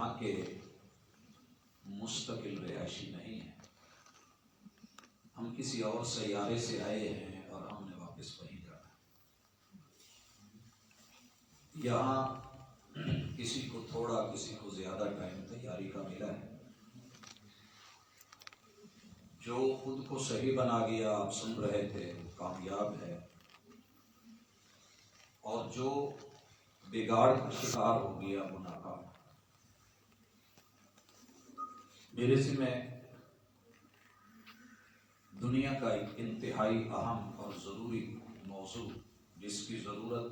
یہاں کے مستقل رہائشی نہیں ہیں، ہم کسی اور سیارے سے آئے ہیں اور ہم نے واپس وہیں جانا ہے۔ یہاں کسی کو تھوڑا کسی کو زیادہ ٹائم تیاری کا ملا ہے۔ جو خود کو صحیح بنا گیا، آپ سن رہے تھے، وہ کامیاب ہے، اور جو بگاڑ کا شکار ہو گیا وہ ناکام ہے۔ میرے ذمہ دنیا کا ایک انتہائی اہم اور ضروری موضوع، جس کی ضرورت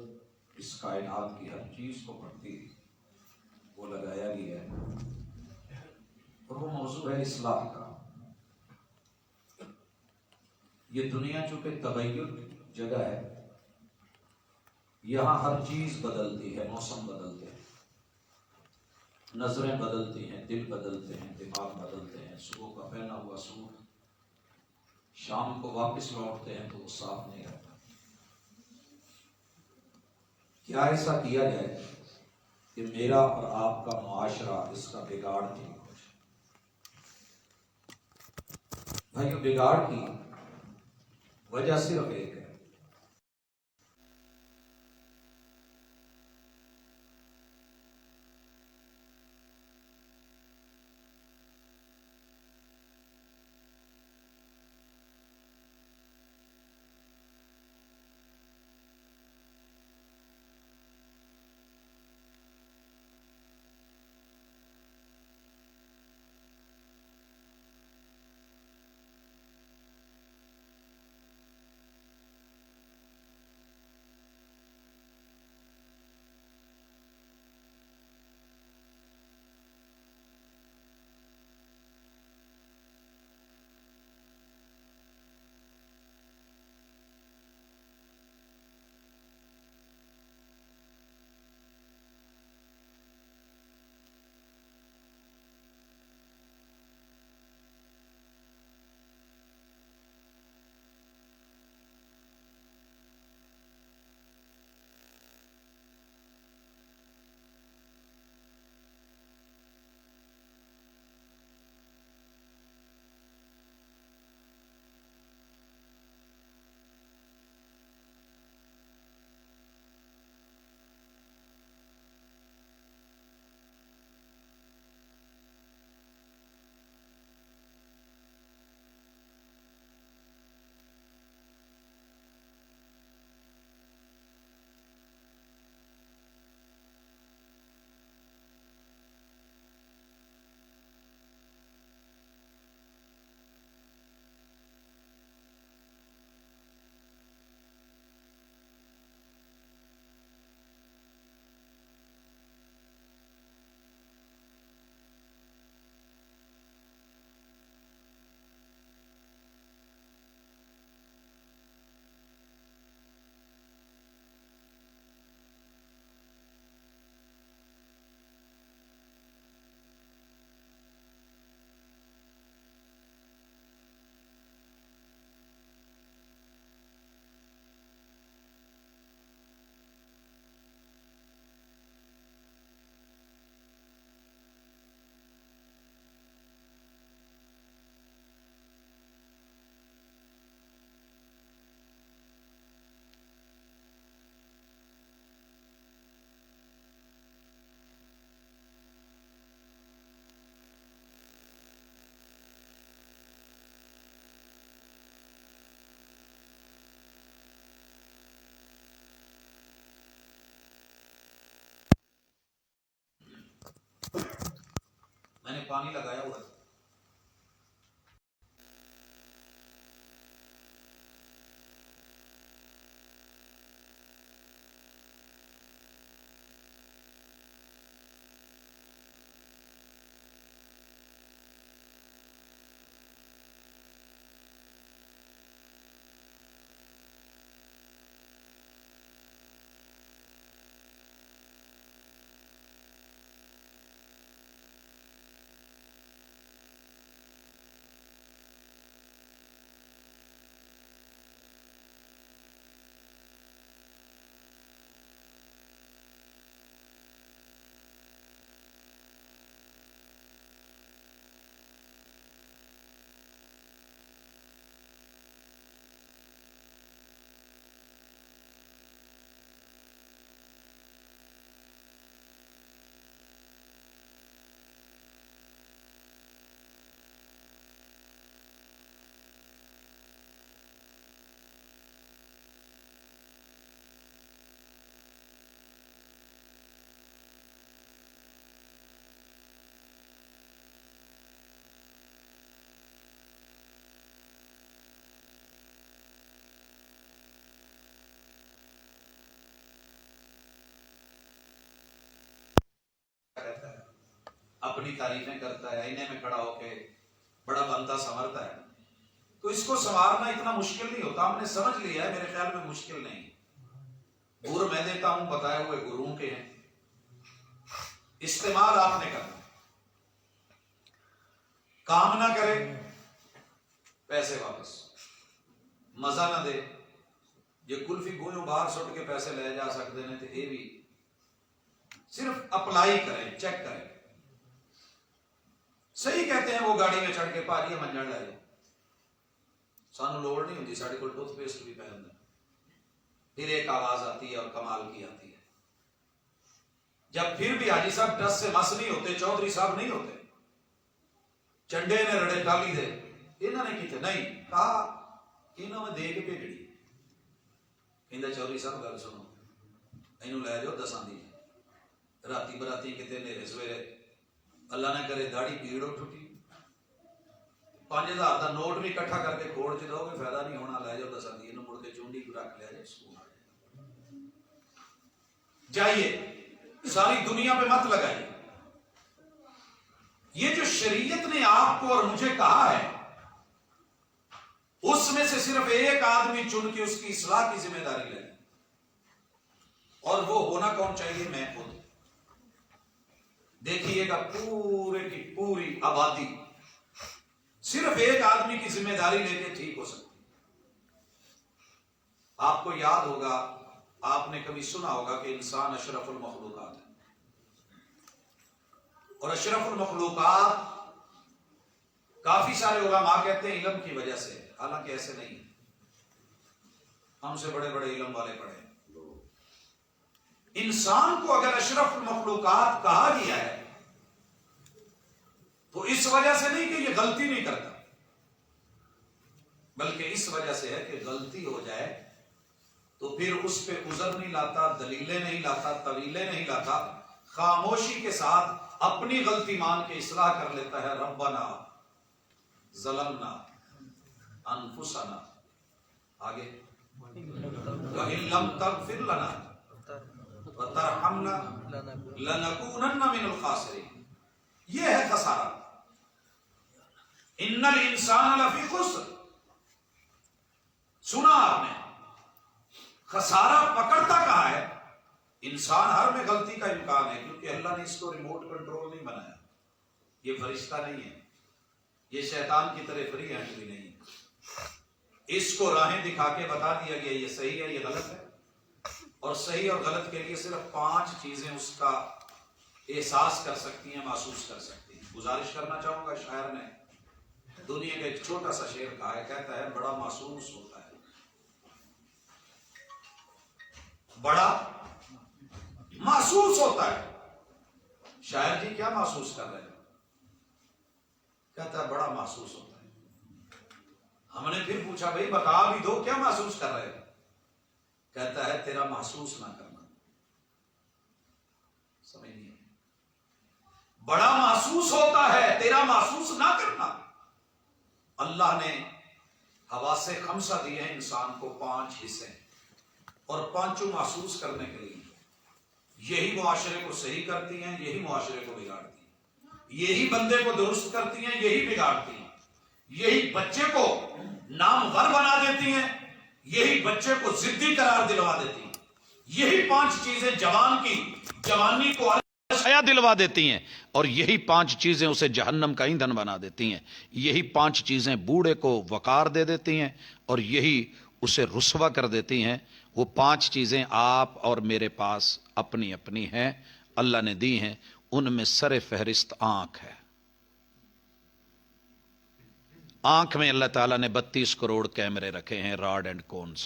اس کائنات کی ہر چیز کو پڑتی ہے، وہ لگایا گیا ہے، اور وہ موضوع ہے اصلاح کا۔ یہ دنیا چونکہ تغیر جگہ ہے، یہاں ہر چیز بدلتی ہے، موسم بدلتے ہیں، نظریں بدلتی ہیں، دل بدلتے ہیں، دماغ بدلتے ہیں، صبح کا پہنا ہوا سوٹ شام کو واپس لوٹتے ہیں تو وہ صاف نہیں رہتا۔ کیا ایسا کیا جائے کہ میرا اور آپ کا معاشرہ اس کا بگاڑ ٹھیک ہو جائے؟ بھائی، بگاڑ کی وجہ صرف ایک ہے، میں نے پانی لگایا ہوا ہے۔ اپنی تعریفیں کرتا ہے، آئینے میں کھڑا ہو کے بڑا بنتا سنورتا ہے. تو اس کو سنوارنا اتنا مشکل نہیں ہوتا، ہم نے سمجھ لیا ہے، میرے خیال میں مشکل نہیں. گر میں دیتا ہوں، بتائے ہوئے گروں کے ہیں، استعمال آپ نے کرنا. کام نہ کرے پیسے واپس، مزہ نہ دے. یہ کلفی گوئوں باہر سٹ کے پیسے لے جا سکتے ہیں، تو یہ بھی صرف اپلائی کریں، چیک کریں. صحیح کہتے ہیں وہ گاڑی میں چڑھ کے پاری منجڑ لے جاؤ، سانو لوڑ نہیں ہوتی، ساڑھے کو ٹوتھ پیسٹ بھی پہن دیں. پھر ایک آواز آتی ہے اور کمال کی آتی ہے. جب پھر بھی حاجی صاحب ڈس سے مس نہیں ہوتے، چودھری صاحب نہیں ہوتے، چنڈے نے رڑے ڈالی دے انہوں نے کیتے نہیں کہا، انہوں نے دے کے بھیجڑی. کہندا چودھری صاحب گل سنو، اینوں لے جاؤ دساں دی راتی براتی کتے نیرے سویرے، اللہ نہ کرے داڑھی پیڑ اٹھی، 5000 کا نوٹ بھی کٹھا کر کے کھوڑ چ دو گے، فائدہ نہیں ہونا. لے جاؤ دساں دی، مڑ کے چونڈی کو رکھ لیا جائے، سکول آ جائیے. ساری دنیا پہ مت لگائیے. یہ جو شریعت نے آپ کو اور مجھے کہا ہے، اس میں سے صرف ایک آدمی چن کے اس کی اصلاح کی ذمہ داری لے، اور وہ ہونا کون چاہیے؟ میں خود. دیکھیے گا پورے کی پوری آبادی صرف ایک آدمی کی ذمہ داری لے کے ٹھیک ہو سکتی. آپ کو یاد ہوگا، آپ نے کبھی سنا ہوگا کہ انسان اشرف المخلوقات ہے، اور اشرف المخلوقات کافی سارے علماء کہتے ہیں علم کی وجہ سے، حالانکہ ایسے نہیں. ہم سے بڑے بڑے علم والے پڑھے. انسان کو اگر اشرف المخلوقات کہا گیا ہے تو اس وجہ سے نہیں کہ یہ غلطی نہیں کرتا، بلکہ اس وجہ سے ہے کہ غلطی ہو جائے تو پھر اس پہ عذر نہیں لاتا، دلیلیں نہیں لاتا، طویلیں نہیں لاتا، خاموشی کے ساتھ اپنی غلطی مان کے اصلاح کر لیتا ہے. ربنا ظلمنا انفسنا، آگے وَإِن لَمْ تَغْفِرْ لَنَا وَتَرْحَمْنَا لَنَكُونَنَّ مِنَ الْخَاسِرِينَ. یہ ہے خسارہ. ان الانسان لفی خسر، سنا آپ نے؟ خسارہ پکڑتا کہاں ہے؟ انسان ہر میں غلطی کا امکان ہے، کیونکہ اللہ نے اس کو ریموٹ کنٹرول نہیں بنایا. یہ فرشتہ نہیں ہے، یہ شیطان کی طرح فری ہینڈ بھی نہیں. اس کو راہیں دکھا کے بتا دیا گیا یہ صحیح ہے، یہ غلط ہے. اور صحیح اور غلط کے لیے صرف 5 چیزیں اس کا احساس کر سکتی ہیں، محسوس کر سکتی ہیں. گزارش کرنا چاہوں گا، شاعر نے دنیا کا ایک چھوٹا سا شعر کہا ہے، کہتا ہے بڑا محسوس ہوتا ہے، بڑا محسوس ہوتا ہے. شاعر جی کیا محسوس کر رہے ہیں؟ کہتا ہے بڑا محسوس ہوتا ہے. ہم نے پھر پوچھا بھائی بتا بھی دو کیا محسوس کر رہے ہیں؟ کہتا ہے تیرا محسوس نہ کرنا. سمجھ نہیں؟ بڑا محسوس ہوتا ہے، تیرا محسوس نہ کرنا. اللہ نے حواس خمسہ دیے ہیں انسان کو، 5 حصے، اور 5 محسوس کرنے کے لیے. یہی معاشرے کو صحیح کرتی ہیں، یہی معاشرے کو بگاڑتی ہیں. یہی بندے کو درست کرتی ہیں، یہی بگاڑتی ہیں. یہی بچے کو نامور بنا دیتی ہیں، یہی بچے کو ضدی قرار دلوا دیتی ہیں. یہی 5 چیزیں جوان کی جوانی کو حیا دلوا دیتی ہیں، اور یہی 5 چیزیں اسے جہنم کا ایندھن بنا دیتی ہیں. یہی 5 چیزیں بوڑھے کو وقار دے دیتی ہیں، اور یہی اسے رسوا کر دیتی ہیں. وہ 5 چیزیں آپ اور میرے پاس اپنی اپنی ہیں، اللہ نے دی ہیں. ان میں سر فہرست آنکھ ہے. آنکھ میں اللہ تعالیٰ نے 32 کروڑ کیمرے رکھے ہیں، راڈ اینڈ کونز.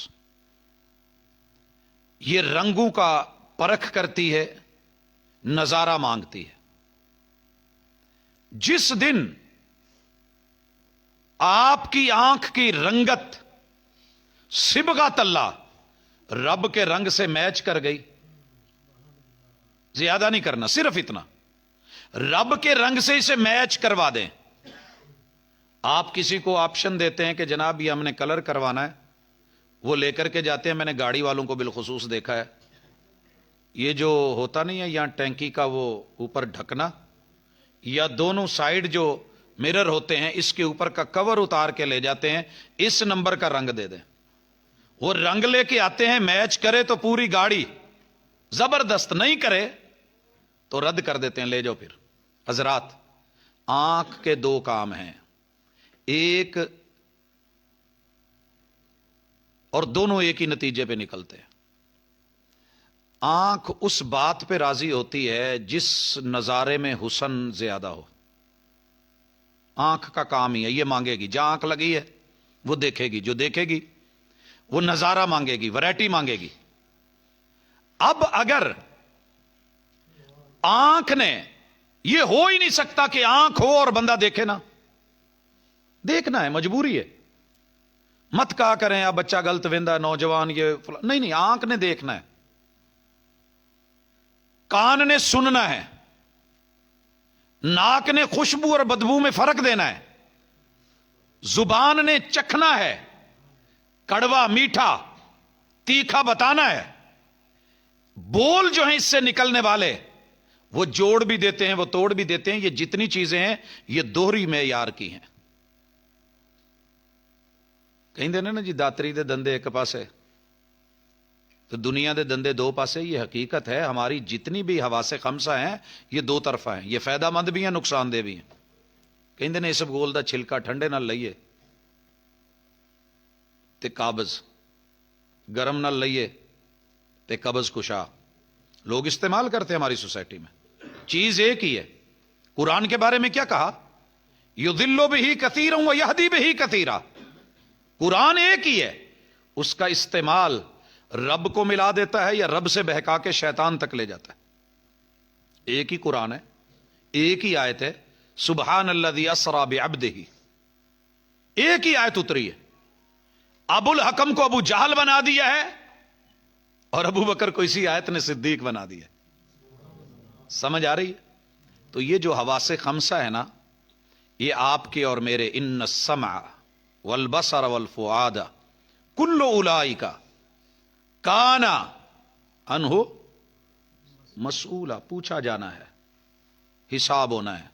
یہ رنگوں کا پرکھ کرتی ہے، نظارہ مانگتی ہے. جس دن آپ کی آنکھ کی رنگت صبغت اللہ رب کے رنگ سے میچ کر گئی، زیادہ نہیں کرنا، صرف اتنا، رب کے رنگ سے اسے میچ کروا دیں. آپ کسی کو آپشن دیتے ہیں کہ جناب یہ ہم نے کلر کروانا ہے، وہ لے کر کے جاتے ہیں. میں نے گاڑی والوں کو بالخصوص دیکھا ہے، یہ جو ہوتا نہیں ہے یہاں ٹینکی کا وہ اوپر ڈھکنا، یا دونوں سائیڈ جو مرر ہوتے ہیں اس کے اوپر کا کور اتار کے لے جاتے ہیں، اس نمبر کا رنگ دے دیں. وہ رنگ لے کے آتے ہیں، میچ کرے تو پوری گاڑی زبردست، نہیں کرے تو رد کر دیتے ہیں، لے جاؤ پھر. حضرات، آنکھ کے دو کام ہیں، ایک اور دونوں ایک ہی نتیجے پہ نکلتے ہیں. آنکھ اس بات پہ راضی ہوتی ہے جس نظارے میں حسن زیادہ ہو. آنکھ کا کام ہی ہے، یہ مانگے گی، جہاں آنکھ لگی ہے وہ دیکھے گی، جو دیکھے گی وہ نظارہ مانگے گی، ویرائٹی مانگے گی. اب اگر آنکھ نے، یہ ہو ہی نہیں سکتا کہ آنکھ ہو اور بندہ دیکھے نا، دیکھنا ہے، مجبوری ہے. مت کہا کریں اب بچہ غلط ویندا، نوجوان یہ نہیں نہیں، آنکھ نے دیکھنا ہے، کان نے سننا ہے، ناک نے خوشبو اور بدبو میں فرق دینا ہے، زبان نے چکھنا ہے، کڑوا میٹھا تیکھا بتانا ہے. بول جو ہیں اس سے نکلنے والے، وہ جوڑ بھی دیتے ہیں، وہ توڑ بھی دیتے ہیں. یہ جتنی چیزیں ہیں یہ دوہری معیار کی ہیں. کہیں دینا نا جی داتری دے دندے ایک پاسے تو دنیا دے دندے دو پاسے. یہ حقیقت ہے. ہماری جتنی بھی حواس خمسہ ہیں یہ دو طرفہ ہیں، یہ فائدہ مند بھی ہیں، نقصان دہ بھی ہیں. کہیں دینا اس گول دا چھلکا ٹھنڈے نہ لئیے تے قابض، گرم نہ لئیے تے قبض کشا. لوگ استعمال کرتے ہیں ہماری سوسائٹی میں. چیز ایک ہی ہے. قرآن کے بارے میں کیا کہا؟ یضل بہ کثیرا ویہدی بہ کثیرا. قرآن ایک ہی ہے، اس کا استعمال رب کو ملا دیتا ہے یا رب سے بہکا کے شیطان تک لے جاتا ہے. ایک ہی قرآن ہے، ایک ہی آیت ہے، سبحان الذی اسری بعبدہ، ایک ہی آیت اتری ہے. ابو الحکم کو ابو جہل بنا دیا ہے اور ابو بکر کو اسی آیت نے صدیق بنا دیا. سمجھ آ رہی ہے؟ تو یہ جو حواس خمسہ ہے نا، یہ آپ کے اور میرے، ان السمع والبصر والفؤاد کل اولئک کان عنہ مسئولا. پوچھا جانا ہے، حساب ہونا ہے.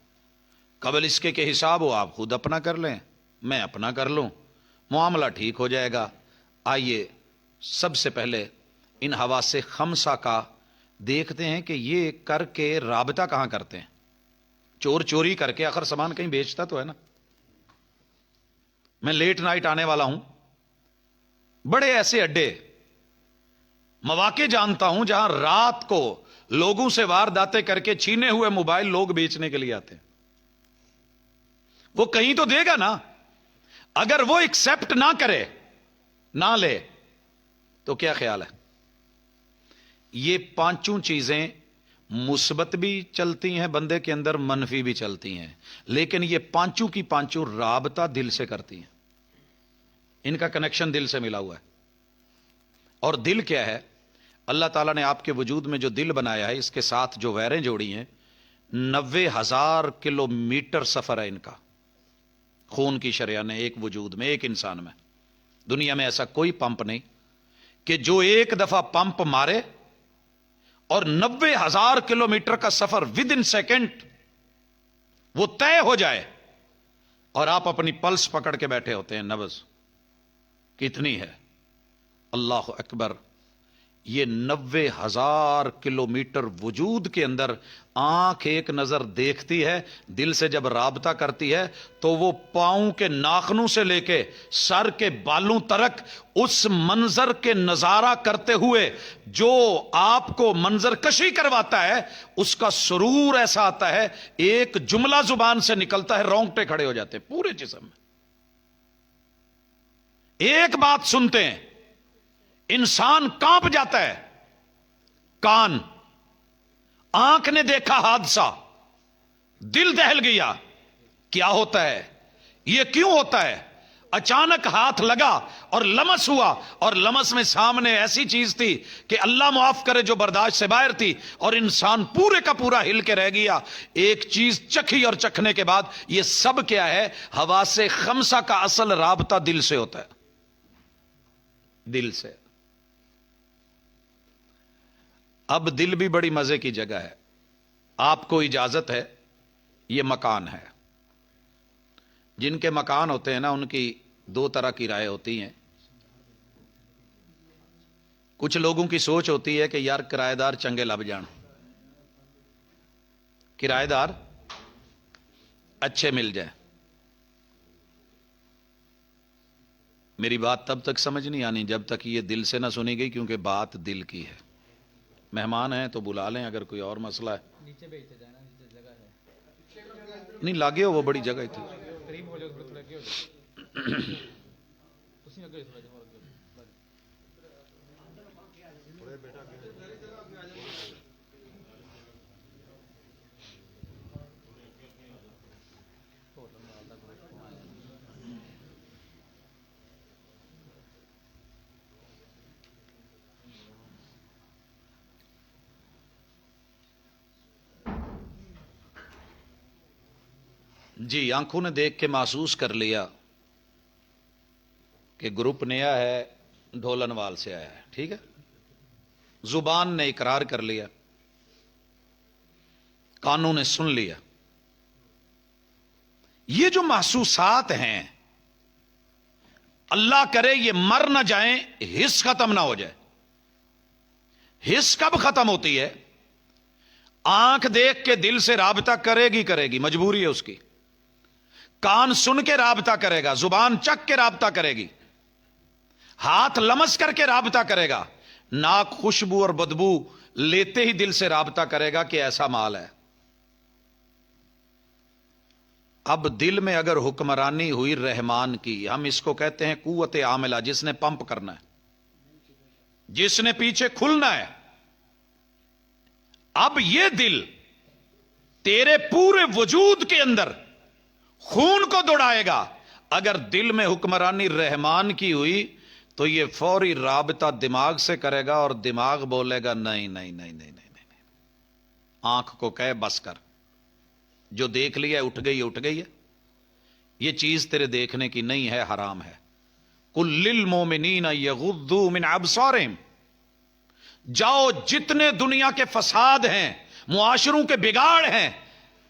قبل اس کے کہ حساب ہو آپ خود اپنا کر لیں، میں اپنا کر لوں، معاملہ ٹھیک ہو جائے گا. آئیے سب سے پہلے ان حواس خمسہ کا دیکھتے ہیں کہ یہ کر کے رابطہ کہاں کرتے ہیں. چور چوری کر کے آخر سامان کہیں بیچتا تو ہے نا. میں لیٹ نائٹ آنے والا ہوں، بڑے ایسے اڈے مواقع جانتا ہوں جہاں رات کو لوگوں سے وارداتیں کر کے چھینے ہوئے موبائل لوگ بیچنے کے لیے آتے ہیں. وہ کہیں تو دے گا نا. اگر وہ ایکسپٹ نہ کرے، نہ لے، تو کیا خیال ہے؟ یہ پانچوں چیزیں مثبت بھی چلتی ہیں بندے کے اندر، منفی بھی چلتی ہیں، لیکن یہ پانچوں کی پانچوں رابطہ دل سے کرتی ہیں. ان کا کنیکشن دل سے ملا ہوا ہے. اور دل کیا ہے؟ اللہ تعالیٰ نے آپ کے وجود میں جو دل بنایا ہے، اس کے ساتھ جو ویریں جوڑی ہیں، 90,000 کلومیٹر سفر ہے ان کا، خون کی شریان ہے ایک وجود میں، ایک انسان میں. دنیا میں ایسا کوئی پمپ نہیں کہ جو ایک دفعہ پمپ مارے اور 90,000 کلومیٹر کا سفر ود ان سیکنڈ وہ طے ہو جائے اور آپ اپنی پلس پکڑ کے بیٹھے ہوتے ہیں. نبض کتنی ہے؟ اللہ اکبر. یہ 90,000 کلومیٹر وجود کے اندر آنکھ ایک نظر دیکھتی ہے، دل سے جب رابطہ کرتی ہے تو وہ پاؤں کے ناخنوں سے لے کے سر کے بالوں تک اس منظر کے نظارہ کرتے ہوئے جو آپ کو منظر کشی کرواتا ہے، اس کا سرور ایسا آتا ہے، ایک جملہ زبان سے نکلتا ہے، رونگٹے کھڑے ہو جاتے ہیں پورے جسم میں. ایک بات سنتے ہیں انسان کانپ جاتا ہے. کان، آنکھ نے دیکھا حادثہ، دل دہل گیا. کیا ہوتا ہے؟ یہ کیوں ہوتا ہے؟ اچانک ہاتھ لگا اور لمس ہوا، اور لمس میں سامنے ایسی چیز تھی کہ اللہ معاف کرے جو برداشت سے باہر تھی، اور انسان پورے کا پورا ہل کے رہ گیا. ایک چیز چکھی اور چکھنے کے بعد یہ سب کیا ہے؟ حواس خمسہ کا اصل رابطہ دل سے ہوتا ہے، دل سے. اب دل بھی بڑی مزے کی جگہ ہے. آپ کو اجازت ہے یہ مکان ہے. جن کے مکان ہوتے ہیں نا ان کی دو طرح کی رائے ہوتی ہیں. کچھ لوگوں کی سوچ ہوتی ہے کہ یار کرایہ دار چنگے لب جان, کرایہ دار اچھے مل جائیں. میری بات تب تک سمجھ نہیں آنی جب تک یہ دل سے نہ سنی گئی, کیونکہ بات دل کی ہے. مہمان ہیں تو بلا لیں, اگر کوئی اور مسئلہ ہے نیچے بیچتے جائے نا, نیچے جگہ ہے. نہیں لاگے ہو, وہ بڑی جگہ تھی. قریب ہو جائے تھوڑا کیا ہو جائے اسی میں تھوڑا جمع جی. آنکھوں نے دیکھ کے محسوس کر لیا کہ گروپ نیا ہے, ڈھولن وال سے آیا ہے, ٹھیک ہے. زبان نے اقرار کر لیا, کانوں نے سن لیا. یہ جو محسوسات ہیں اللہ کرے یہ مر نہ جائیں, حس ختم نہ ہو جائے. حس کب ختم ہوتی ہے؟ آنکھ دیکھ کے دل سے رابطہ کرے گی, مجبوری ہے اس کی. کان سن کے رابطہ کرے گا, زبان چک کے رابطہ کرے گی, ہاتھ لمس کر کے رابطہ کرے گا, ناک خوشبو اور بدبو لیتے ہی دل سے رابطہ کرے گا کہ ایسا مال ہے. اب دل میں اگر حکمرانی ہوئی رحمان کی, ہم اس کو کہتے ہیں قوت عاملہ, جس نے پمپ کرنا ہے, جس نے پیچھے کھلنا ہے. اب یہ دل تیرے پورے وجود کے اندر خون کو دوڑائے گا. اگر دل میں حکمرانی رحمان کی ہوئی تو یہ فوری رابطہ دماغ سے کرے گا, اور دماغ بولے گا نہیں نہیں نہیں نہیں نہیں نہیں. آنکھ کو کہے بس کر, جو دیکھ لیا اٹھ گئی ہے, یہ چیز تیرے دیکھنے کی نہیں ہے, حرام ہے. قل للمؤمنین یغضوا من ابصارہم, جاؤ جتنے دنیا کے فساد ہیں, معاشروں کے بگاڑ ہیں,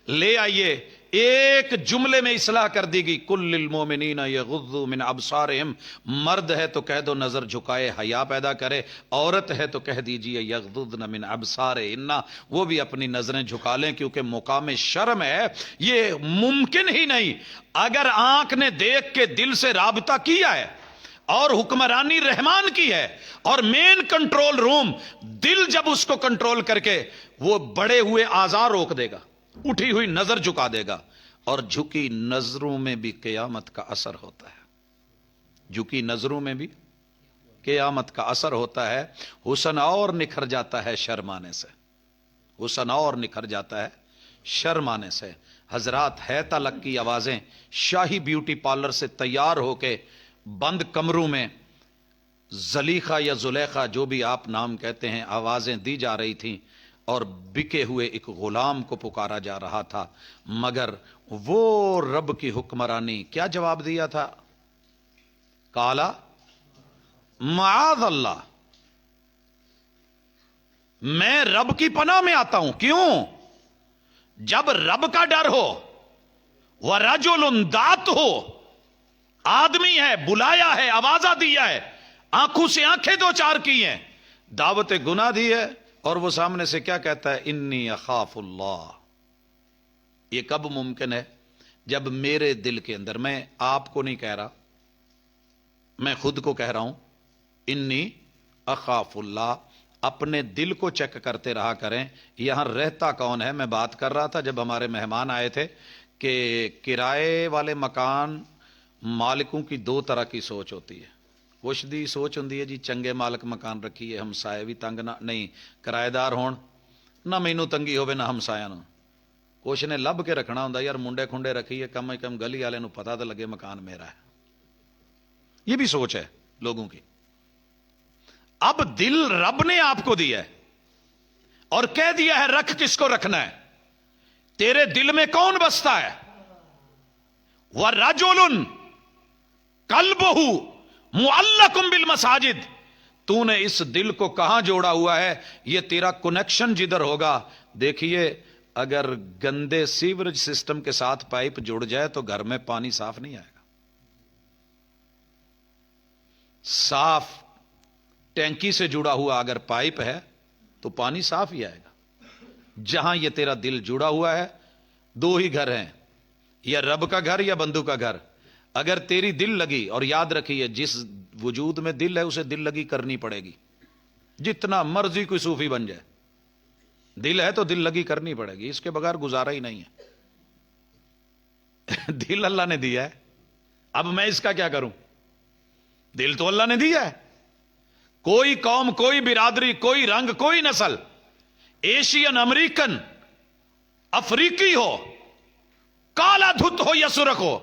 لے آئیے. ایک جملے میں اصلاح کر دی گئی, کل للمؤمنین یغضوا من ابصارہم. مرد ہے تو کہہ دو نظر جھکائے حیا پیدا کرے, عورت ہے تو کہہ دیجئے یغضضن من ابصارہن, وہ بھی اپنی نظریں جھکا لیں, کیونکہ مقام شرم ہے. یہ ممکن ہی نہیں. اگر آنکھ نے دیکھ کے دل سے رابطہ کیا ہے اور حکمرانی رحمان کی ہے, اور مین کنٹرول روم دل جب اس کو کنٹرول کر کے وہ بڑے ہوئے اعضاء روک دے گا, اٹھی ہوئی نظر جھکا دے گا. اور جھکی نظروں میں بھی قیامت کا اثر ہوتا ہے, جھکی نظروں میں بھی قیامت کا اثر ہوتا ہے. حسن اور نکھر جاتا ہے شرمانے سے, حسن اور نکھر جاتا ہے شرمانے سے. حضرات ہے تلک کی آوازیں شاہی بیوٹی پارلر سے تیار ہو کے بند کمروں میں زلیخا یا زلیخا جو بھی آپ نام کہتے ہیں, آوازیں دی جا رہی تھیں, اور بکے ہوئے ایک غلام کو پکارا جا رہا تھا. مگر وہ رب کی حکمرانی کیا جواب دیا تھا؟ کالا معاذ اللہ, میں رب کی پناہ میں آتا ہوں. کیوں؟ جب رب کا ڈر ہو, وَرَجُلٌ دَعَتْهُ ہو, آدمی ہے, بلایا ہے, آوازہ دیا ہے, آنکھوں سے آنکھیں دو چار کی ہیں, دعوت گناہ دی ہے, اور وہ سامنے سے کیا کہتا ہے؟ انی اخاف اللہ. یہ کب ممکن ہے؟ جب میرے دل کے اندر, میں آپ کو نہیں کہہ رہا, میں خود کو کہہ رہا ہوں, انی اخاف اللہ. اپنے دل کو چیک کرتے رہا کریں. یہاں رہتا کون ہے؟ میں بات کر رہا تھا جب ہمارے مہمان آئے تھے کہ کرائے والے مکان مالکوں کی دو طرح کی سوچ ہوتی ہے. کچھ دی سوچ ہوں جی چنگے مالک مکان رکھیے, ہمسائے بھی تنگ نہ نہیں, کرایہ دار ہون نہ مینوں تنگی ہوے نہ ہمسایاں نوں. کچھ نے لب کے رکھنا ہوں یار منڈے کھنڈے رکھیے, کم از کم گلی والے نوں پتہ تو لگے مکان میرا ہے. یہ بھی سوچ ہے لوگوں کی. اب دل رب نے آپ کو دیا ہے اور کہہ دیا ہے رکھ کس کو رکھنا ہے. تیرے دل میں کون بستا ہے؟ وَرَجُلٌ قَلْبُهُ مُعَلَّقٌ بِالْمَسَاجِدِ. تو نے اس دل کو کہاں جوڑا ہوا ہے؟ یہ تیرا کنیکشن جدھر ہوگا. دیکھیے اگر گندے سیوریج سسٹم کے ساتھ پائپ جڑ جائے تو گھر میں پانی صاف نہیں آئے گا. صاف ٹینکی سے جڑا ہوا اگر پائپ ہے تو پانی صاف ہی آئے گا. جہاں یہ تیرا دل جڑا ہوا ہے، دو ہی گھر ہیں، یا رب کا گھر یا بندو کا گھر. اگر تیری دل لگی، اور یاد رکھیے جس وجود میں دل ہے اسے دل لگی کرنی پڑے گی، جتنا مرضی کوئی صوفی بن جائے، دل ہے تو دل لگی کرنی پڑے گی، اس کے بغیر گزارا ہی نہیں ہے. دل اللہ نے دیا ہے، اب میں اس کا کیا کروں؟ دل تو اللہ نے دیا ہے. کوئی قوم، کوئی برادری، کوئی رنگ، کوئی نسل، ایشین، امریکن، افریقی ہو، کالا دھت ہو یا سرخ ہو،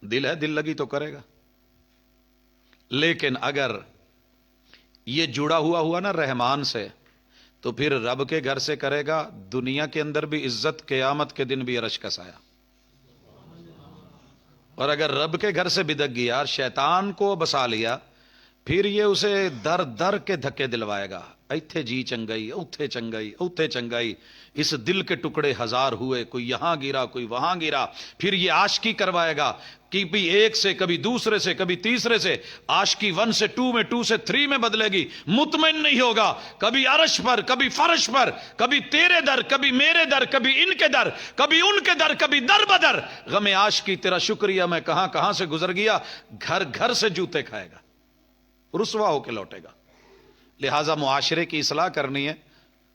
دل ہے، دل لگی تو کرے گا. لیکن اگر یہ جڑا ہوا نا رحمان سے، تو پھر رب کے گھر سے کرے گا، دنیا کے اندر بھی عزت، قیامت کے دن بھی عرش کا سایہ. اور اگر رب کے گھر سے بدک گیا، شیطان کو بسا لیا، پھر یہ اسے در در کے دھکے دلوائے گا. ایتھے جی چنگائی، اوتھے چنگائی، اوتھے چنگائی. اس دل کے ٹکڑے ہزار ہوئے، کوئی یہاں گرا، کوئی وہاں گرا. پھر یہ عاشقی کروائے گا کہ بھی ایک سے، کبھی دوسرے سے، کبھی تیسرے سے. عاشقی 1 سے 2 میں، 2 سے 3 میں بدلے گی. مطمئن نہیں ہوگا، کبھی عرش پر، کبھی فرش پر، کبھی تیرے در، کبھی میرے در، کبھی ان کے در، کبھی ان کے در، کبھی در بدر. غم عاشقی تیرا شکریہ میں کہاں کہاں سے گزر گیا. گھر گھر سے جوتے کھائے گا، رسوا ہو کے لوٹے گا. لہذا معاشرے کی اصلاح کرنی ہے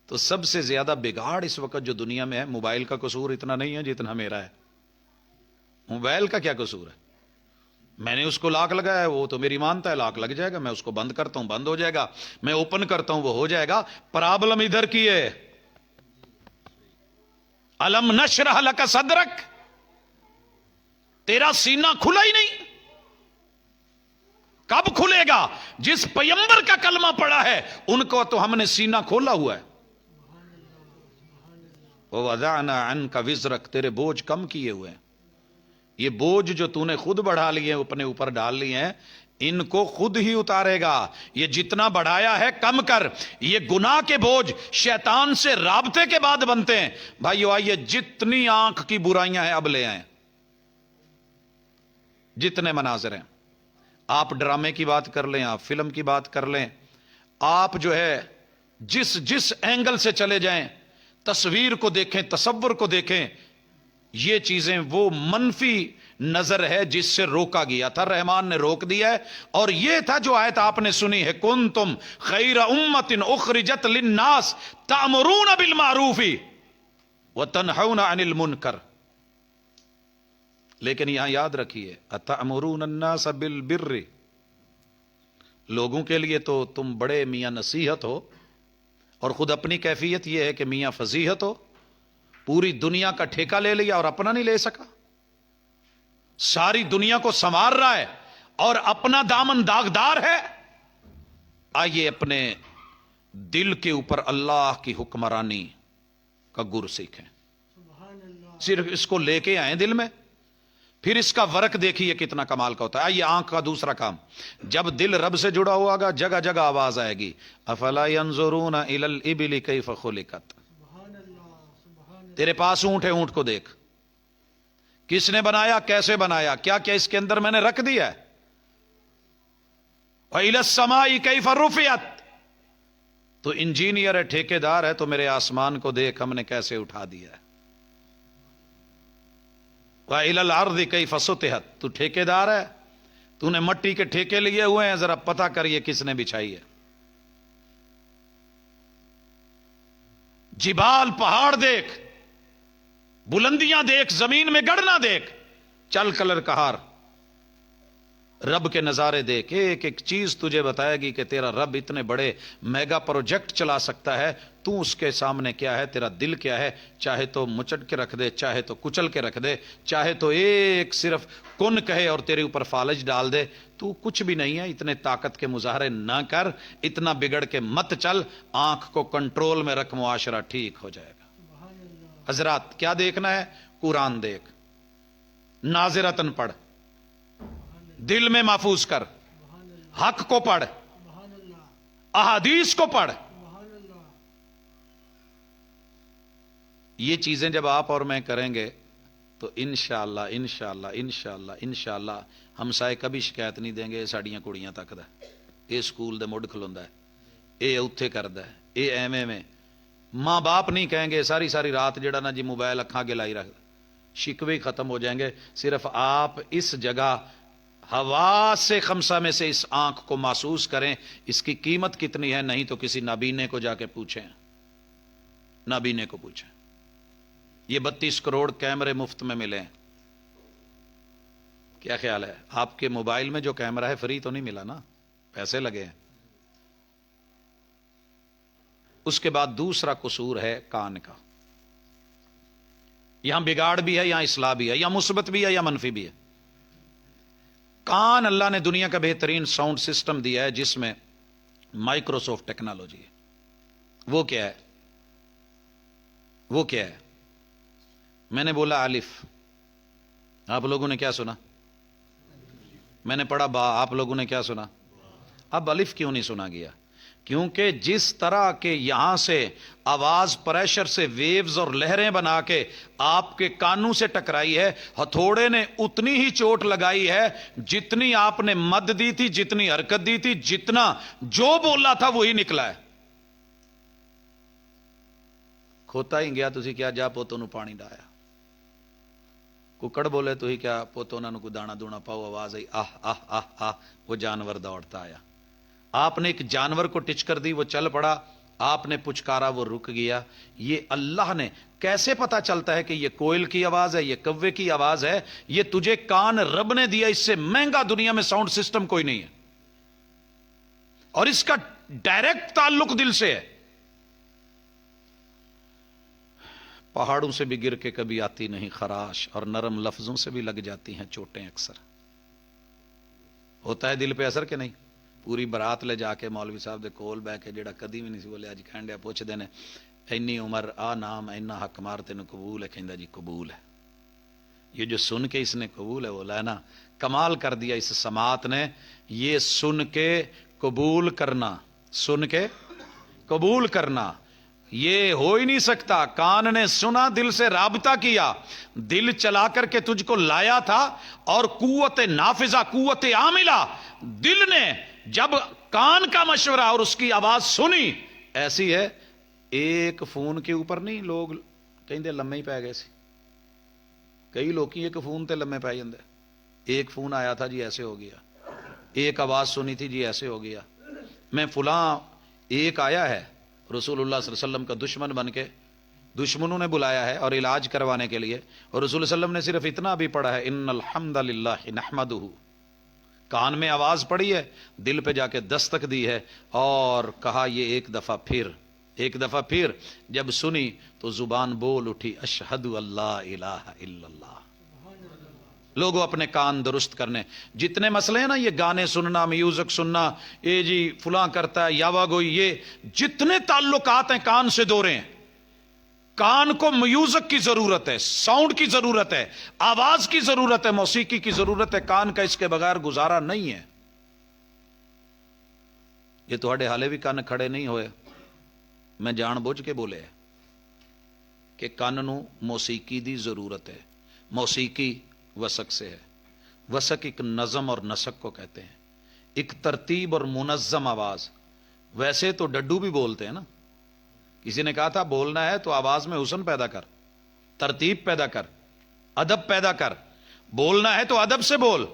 تو سب سے زیادہ بگاڑ اس وقت جو دنیا میں ہے، موبائل کا قصور اتنا نہیں ہے جتنا میرا ہے. موبائل کا کیا قصور ہے؟ میں نے اس کو لاک لگایا ہے، وہ تو میری مانتا ہے لاک لگ جائے گا. میں اس کو بند کرتا ہوں، بند ہو جائے گا. میں اوپن کرتا ہوں، وہ ہو جائے گا. پرابلم ادھر کی ہے. الم نشرح لک صدرک، تیرا سینہ کھلا ہی نہیں. کب کھلے گا؟ جس پیمبر کا کلمہ پڑا ہے ان کو تو ہم نے سینہ کھولا ہوا ہے. وَوَضَعْنَا عَنْكَ وِزْرَكَ، تیرے بوجھ کم کیے ہوئے ہیں. یہ بوجھ جو تو نے خود بڑھا لیے، اپنے اوپر ڈال لیے ہیں، ان کو خود ہی اتارے گا. یہ جتنا بڑھایا ہے کم کر. یہ گناہ کے بوجھ شیطان سے رابطے کے بعد بنتے ہیں. بھائیو آئیے، جتنی آنکھ کی برائیاں ہیں اب لے آئیں. جتنے مناظر ہیں، آپ ڈرامے کی بات کر لیں، آپ فلم کی بات کر لیں، آپ جو ہے جس اینگل سے چلے جائیں، تصویر کو دیکھیں، تصور کو دیکھیں، یہ چیزیں وہ منفی نظر ہے جس سے روکا گیا تھا. رحمان نے روک دیا ہے. اور یہ تھا جو آیت آپ نے سنی ہے، کنتم خیر امت اخرجت للناس تأمرون بالمعروف وتنہون عن المنکر. لیکن یہاں یاد رکھیے، اتأمرون الناس بالبر، لوگوں کے لیے تو تم بڑے میاں نصیحت ہو، اور خود اپنی کیفیت یہ ہے کہ میاں فضیحت ہو. پوری دنیا کا ٹھیکہ لے لیا اور اپنا نہیں لے سکا. ساری دنیا کو سنوار رہا ہے اور اپنا دامن داغدار ہے. آئیے اپنے دل کے اوپر اللہ کی حکمرانی کا گر سیکھیں. صرف اس کو لے کے آئیں دل میں، پھر اس کا ورق دیکھیے کتنا کمال کا ہوتا ہے. آئیے آنکھ کا دوسرا کام، جب دل رب سے جڑا ہوا گا جگہ جگہ آواز آئے گی، افلا ينظرون الى الابل كيف خلقت. تیرے پاس اونٹ ہے، اونٹ کو دیکھ، کس نے بنایا، کیسے بنایا، کیا کیا اس کے اندر میں نے رکھ دیا ہے. وَإِلَى السَّمَاءِ كَيْفَ رُفِعَتْ، تو انجینئر ہے، ٹھیکیدار ہے، تو میرے آسمان کو دیکھ ہم نے کیسے اٹھا دیا ہے. وَإِلَى الْأَرْضِ كَيْفَ سُطِحَتْ، تو ٹھیکیدار ہے، تو نے مٹی کے ٹھیکے لیے ہوئے ہیں، ذرا پتہ کریے کس نے بچھائی ہے. جبال، پہاڑ دیکھ، بلندیاں دیکھ، زمین میں گڑنا دیکھ، چل کلر کہار، رب کے نظارے دیکھ. ایک ایک چیز تجھے بتائے گی کہ تیرا رب اتنے بڑے میگا پروجیکٹ چلا سکتا ہے، تو اس کے سامنے کیا ہے، تیرا دل کیا ہے. چاہے تو مچڑ کے رکھ دے، چاہے تو کچل کے رکھ دے، چاہے تو ایک صرف کن کہے اور تیرے اوپر فالج ڈال دے، تو کچھ بھی نہیں ہے. اتنے طاقت کے مظاہرے نہ کر، اتنا بگڑ کے مت چل. آنکھ کو کنٹرول میں رکھ، معاشرہ ٹھیک ہو جائے گا. حضرات کیا دیکھنا ہے؟ قرآن دیکھ، ناظرتن پڑھ، دل میں محفوظ کر، حق کو پڑھ، احادیث کو پڑھ. یہ چیزیں جب آپ اور میں کریں گے تو انشاءاللہ انشاءاللہ انشاءاللہ انشاءاللہ ہمسائے کبھی شکایت نہیں دیں گے یہ ساڑیاں کڑیاں تک دا یہ سکول دے مڈ کھلوندا ہے یہ اوتھے کردا ہے یہ ایویں میں ماں باپ نہیں کہیں گے ساری ساری رات جڑا نا جی موبائل اکھاں کے لائی رکھدا شکوے ختم ہو جائیں گے. صرف آپ اس جگہ حواس سے خمسہ میں سے اس آنکھ کو محسوس کریں اس کی قیمت کتنی ہے, نہیں تو کسی نابینے کو جا کے پوچھیں, نابینے کو پوچھیں. یہ 32 کروڑ کیمرے مفت میں ملے ہیں. کیا خیال ہے آپ کے موبائل میں جو کیمرہ ہے فری تو نہیں ملا نا, پیسے لگے ہیں. اس کے بعد دوسرا قصور ہے کان کا. یہاں بگاڑ بھی ہے, یہاں اصلاح بھی ہے, یا مثبت بھی ہے یا منفی بھی ہے. کان اللہ نے دنیا کا بہترین ساؤنڈ سسٹم دیا ہے جس میں مائکروسافٹ ٹیکنالوجی ہے. وہ کیا ہے؟ وہ کیا ہے؟ میں نے بولا الف, آپ لوگوں نے کیا سنا؟ میں نے پڑھا با, آپ لوگوں نے کیا سنا؟ اب الف کیوں نہیں سنا گیا؟ کیونکہ جس طرح کے یہاں سے آواز پریشر سے ویوز اور لہریں بنا کے آپ کے کانوں سے ٹکرائی ہے, ہتھوڑے نے اتنی ہی چوٹ لگائی ہے جتنی آپ نے مد دی تھی, جتنی حرکت دی تھی, جتنا جو بولا تھا وہی نکلا ہے. کھوتا ہی گیا تسی کیا جا پوتوں نو پانی ڈایا, ککڑ بولے تو ہی کیا پوتوں انہوں کو دانا دونا پاؤ, آواز آئی آہ آہ آہ آہ, وہ جانور دوڑتا آیا. آپ نے ایک جانور کو ٹچ کر دی, وہ چل پڑا, آپ نے پچکارا, وہ رک گیا. یہ اللہ نے کیسے پتا چلتا ہے کہ یہ کوئل کی آواز ہے, یہ کوے کی آواز ہے؟ یہ تجھے کان رب نے دیا, اس سے مہنگا دنیا میں ساؤنڈ سسٹم کوئی نہیں ہے, اور اس کا ڈائریکٹ تعلق دل سے ہے. پہاڑوں سے بھی گر کے کبھی آتی نہیں خراش, اور نرم لفظوں سے بھی لگ جاتی ہیں چوٹیں اکثر. ہوتا ہے دل پہ اثر کہ نہیں؟ پوری برات لے جا کے مولوی صاحب دے کول بہ کے جڑا کدی بھی نہیں سی بولے اج کھنڈیا پوچھ دے نے اینی عمر آ نام اینا حق مار تینوں قبول ہے, کہندا جی قبول ہے. یہ جو سن کے اس نے قبول ہے بولا ہے نا, کمال کر دیا اس سماعت نے. یہ سن کے قبول کرنا, سن کے قبول کرنا یہ ہو ہی نہیں سکتا. کان نے سنا, دل سے رابطہ کیا, دل چلا کر کے تجھ کو لایا تھا, اور قوت نافذہ, قوت عاملہ دل نے جب کان کا مشورہ اور اس کی آواز سنی. ایسی ہے ایک فون کے اوپر نہیں لوگ کہندے لمے ہی پی گئے سی, کئی لوگ ایک فون تے لمے پی جاندے. ایک فون آیا تھا جی ایسے ہو گیا, ایک آواز سنی تھی جی ایسے ہو گیا. میں فلاں ایک آیا ہے رسول اللہ صلی اللہ علیہ وسلم کا دشمن بن کے, دشمنوں نے بلایا ہے اور علاج کروانے کے لیے, اور رسول اللہ علیہ وسلم نے صرف اتنا بھی پڑھا ہے ان الحمد للہ نحمدہ. کان میں آواز پڑی ہے, دل پہ جا کے دستک دی ہے, اور کہا یہ ایک دفعہ پھر جب سنی تو زبان بول اٹھی اشہد اللہ الہ الا اللہ. لوگوں اپنے کان درست کرنے. جتنے مسئلے ہیں نا, یہ گانے سننا, میوزک سننا, یہ جی فلاں کرتا ہے, یاوا گوئی, یہ جتنے تعلقات ہیں کان سے دو رہے ہیں. کان کو میوزک کی ضرورت ہے, ساؤنڈ کی ضرورت ہے, آواز کی ضرورت ہے, موسیقی کی ضرورت ہے. کان کا اس کے بغیر گزارا نہیں ہے. یہ تھوڑے حالے بھی کان کھڑے نہیں ہوئے, میں جان بوجھ کے بولے کہ کان نو موسیقی دی ضرورت ہے. موسیقی وسق سے ہے. وسق ایک نظم اور نسق کو کہتے ہیں, ایک ترتیب اور منظم آواز. ویسے تو ڈڈو بھی بولتے ہیں نا, کسی نے کہا تھا بولنا ہے تو آواز میں حسن پیدا کر, ترتیب پیدا کر, ادب پیدا کر. بولنا ہے تو ادب سے بول.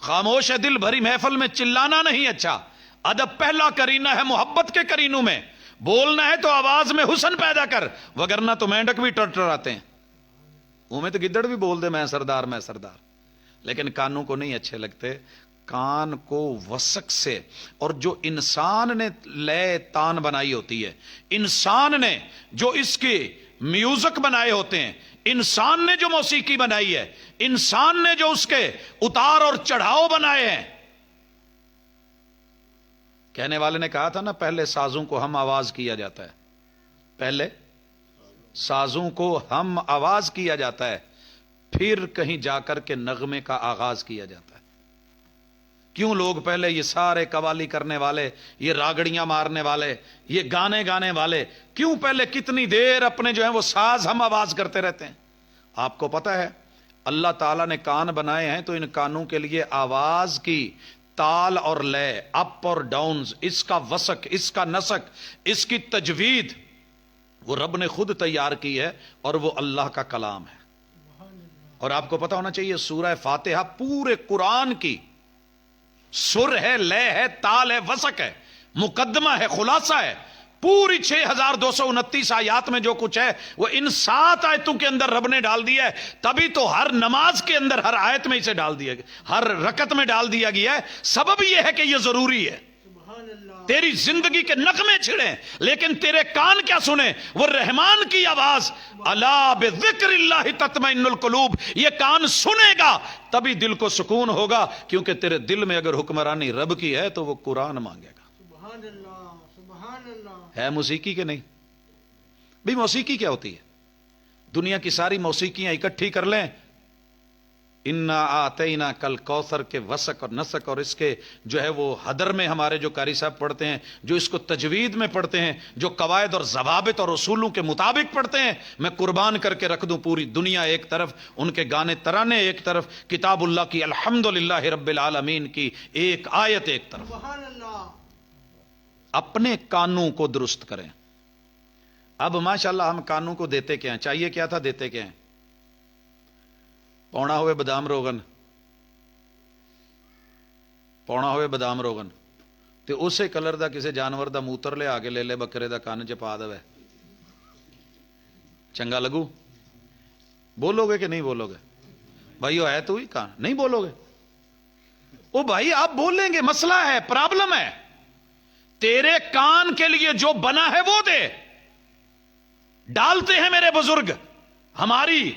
خاموش ہے دل بھری محفل میں چلانا نہیں اچھا. ادب پہلا کرینہ ہے محبت کے کرینوں میں. بولنا ہے تو آواز میں حسن پیدا کر, وگرنہ تو مینڈک بھی ٹرٹراتے ہیں. میں تو گدڑ بھی بول دے میں سردار, لیکن کانوں کو نہیں اچھے لگتے. کان کو وسق سے, اور جو انسان نے لے تان بنائی ہوتی ہے, انسان نے جو اس کے میوزک بنائے ہوتے ہیں, انسان نے جو موسیقی بنائی ہے, انسان نے جو اس کے اتار اور چڑھاؤ بنائے ہیں. کہنے والے نے کہا تھا نا, پہلے سازوں کو ہم آواز کیا جاتا ہے, پہلے سازوں کو ہم آواز کیا جاتا ہے, پھر کہیں جا کر کے نغمے کا آغاز کیا جاتا ہے. کیوں لوگ پہلے یہ سارے قوالی کرنے والے، یہ راگڑیاں مارنے والے، یہ گانے گانے والے، کیوں پہلے کتنی دیر اپنے جو ہیں وہ ساز ہم آواز کرتے رہتے ہیں؟ آپ کو پتا ہے اللہ تعالیٰ نے کان بنائے ہیں تو ان کانوں کے لیے آواز کی تال اور لے، اپ اور ڈاؤنز، اس کا وسق، اس کا نسق، اس کی تجوید وہ رب نے خود تیار کی ہے، اور وہ اللہ کا کلام ہے۔ اور آپ کو پتا ہونا چاہیے سورہ فاتحہ پورے قرآن کی سر ہے، لے ہے، تال ہے، وسق ہے، مقدمہ ہے، خلاصہ ہے۔ پوری 6229 آیات میں جو کچھ ہے وہ ان 7 آیتوں کے اندر رب نے ڈال دیا ہے۔ تبھی تو ہر نماز کے اندر ہر آیت میں اسے ڈال دیا گیا، ہر رکعت میں ڈال دیا گیا ہے۔ سبب یہ ہے کہ یہ ضروری ہے۔ تیری زندگی کے نغمے چھڑیں لیکن تیرے کان کیا سنیں؟ وہ رحمان کی آواز، الا بذکر اللہ تطمئن القلوب۔ یہ کان سنے گا تبھی دل کو سکون ہوگا، کیونکہ تیرے دل میں اگر حکمرانی رب کی ہے تو وہ قرآن مانگے گا۔ سبحان اللہ، سبحان اللہ۔ ہے موسیقی کے نہیں؟ بھئی موسیقی کیا ہوتی ہے؟ دنیا کی ساری موسیقیاں اکٹھی کر لیں، انا آتینا کل کوثر کے وسق اور نسق، اور اس کے جو ہے وہ حدر میں ہمارے جو قاری صاحب پڑھتے ہیں، جو اس کو تجوید میں پڑھتے ہیں، جو قواعد اور ضوابط اور اصولوں کے مطابق پڑھتے ہیں، میں قربان کر کے رکھ دوں پوری دنیا ایک طرف، ان کے گانے ترانے ایک طرف، کتاب اللہ کی الحمدللہ رب العالمین کی ایک آیت ایک طرف۔ سبحان اللہ۔ اپنے کانوں کو درست کریں۔ اب ماشاءاللہ ہم کانوں کو دیتے کیا ہیں؟ چاہیے کیا تھا، دیتے کیا ہیں؟ پونا ہوئے بادام روغن، پونا ہوئے بادام روغن تے اسے کلر دا کسی جانور دا موتر لے آگے لے لے بکرے دا کان چ پا دے، چنگا لگو؟ بولو گے کہ نہیں بولو گے؟ بھائی ہے تو ہی کان نہیں بولو گے؟ او بھائی آپ بولیں گے، مسئلہ ہے، پرابلم ہے۔ تیرے کان کے لیے جو بنا ہے وہ دے۔ ڈالتے ہیں میرے بزرگ، ہماری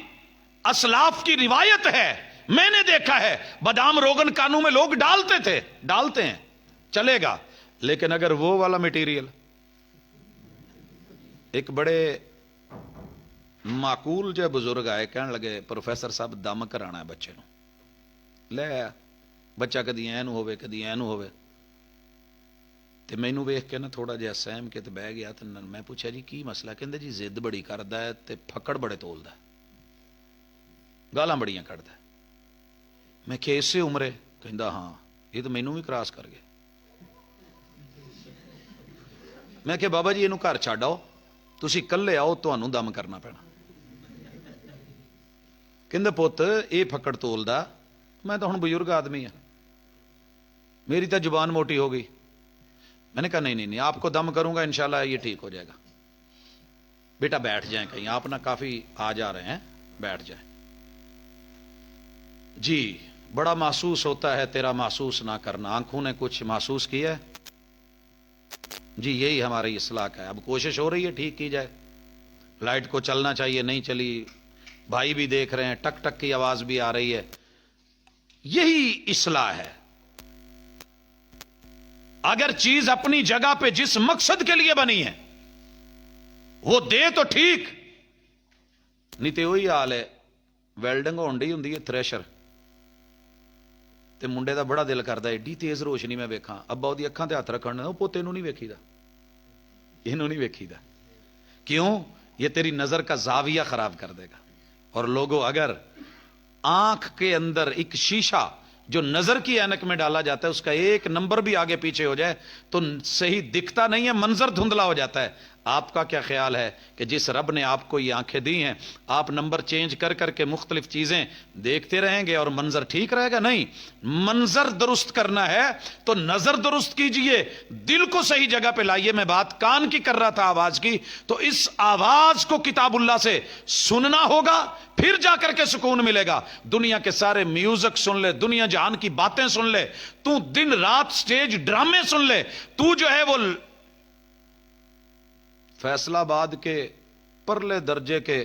اسلاف کی روایت ہے، میں نے دیکھا ہے بادام روغن کانوں میں لوگ ڈالتے تھے، ڈالتے ہیں، چلے گا۔ لیکن اگر وہ والا مٹیریل، ایک بڑے معقول جو بزرگ آئے، کہنے لگے پروفیسر صاحب دم کرانا ہے بچے نو، لے آیا بچہ، کدی اینو ہوئے کدی اینو ہوئے، تے مینوں ویکھ کے نا تھوڑا جہا سہم کے تے بہ گیا، تے میں پوچھا جی کی مسئلہ؟ کہندے جی ضد بڑی کردا ہے تے پھکڑ بڑے تولدا ہے، گالاں بڑیاں کڈدا ہے۔ میں کہ اسے عمرے؟ کہندا ہاں، یہ تو مینوں بھی کراس کر گئے۔ میں کہ بابا جی اینو گھر چھڈ آؤ، تسی کلے آؤ، تانوں دم کرنا پینا۔ کہندا پت یہ پھکڑ تولدا، میں تو ہن بزرگ آدمی ہاں، میری تو زبان موٹی ہو گئی۔ میں نے کہا نہیں نہیں نہیں، آپ کو دم کروں گا انشاءاللہ یہ ٹھیک ہو جائے گا۔ بیٹا بیٹھ جائیں کہیں، آپ نا کافی آ جا رہے ہیں، بیٹھ جائیں۔ جی بڑا محسوس ہوتا ہے تیرا محسوس نہ کرنا، آنکھوں نے کچھ محسوس کیا ہے؟ جی یہی ہماری اصلاح کا ہے، اب کوشش ہو رہی ہے ٹھیک کی جائے۔ لائٹ کو چلنا چاہیے، نہیں چلی، بھائی بھی دیکھ رہے ہیں، ٹک ٹک کی آواز بھی آ رہی ہے، یہی اصلاح ہے۔ اگر چیز اپنی جگہ پہ جس مقصد کے لیے بنی ہے وہ دے تو ٹھیک، نہیں تو وہی حال ہے، ویلڈنگ ہونڈی ہوں تھریشر تے منڈے دا بڑا دل کردا ایڈی تیز روشنی میں ویکھاں، ابا وہ اکھاں تے ہاتھ رکھن، وہ پوتے نوں نہیں ویکھی دا، اینوں نہیں ویکھی دا۔ کیوں؟ یہ تیری نظر کا زاویہ خراب کر دے گا۔ اور لوگوں اگر آنکھ کے اندر ایک شیشہ جو نظر کی اینک میں ڈالا جاتا ہے اس کا ایک نمبر بھی آگے پیچھے ہو جائے تو صحیح دکھتا نہیں ہے، منظر دھندلا ہو جاتا ہے۔ آپ کا کیا خیال ہے کہ جس رب نے آپ کو یہ آنکھیں دی ہیں، آپ نمبر چینج کر کر کے مختلف چیزیں دیکھتے رہیں گے اور منظر ٹھیک رہے گا؟ نہیں، منظر درست کرنا ہے تو نظر درست کیجئے، دل کو صحیح جگہ پہ لائیے۔ میں بات کان کی کر رہا تھا، آواز کی، تو اس آواز کو کتاب اللہ سے سننا ہوگا، پھر جا کر کے سکون ملے گا۔ دنیا کے سارے میوزک سن لے، دنیا جہان کی باتیں سن لے، تو دن رات سٹیج ڈرامے سن لے، تو جو ہے وہ فیصلہ آباد کے پرلے درجے کے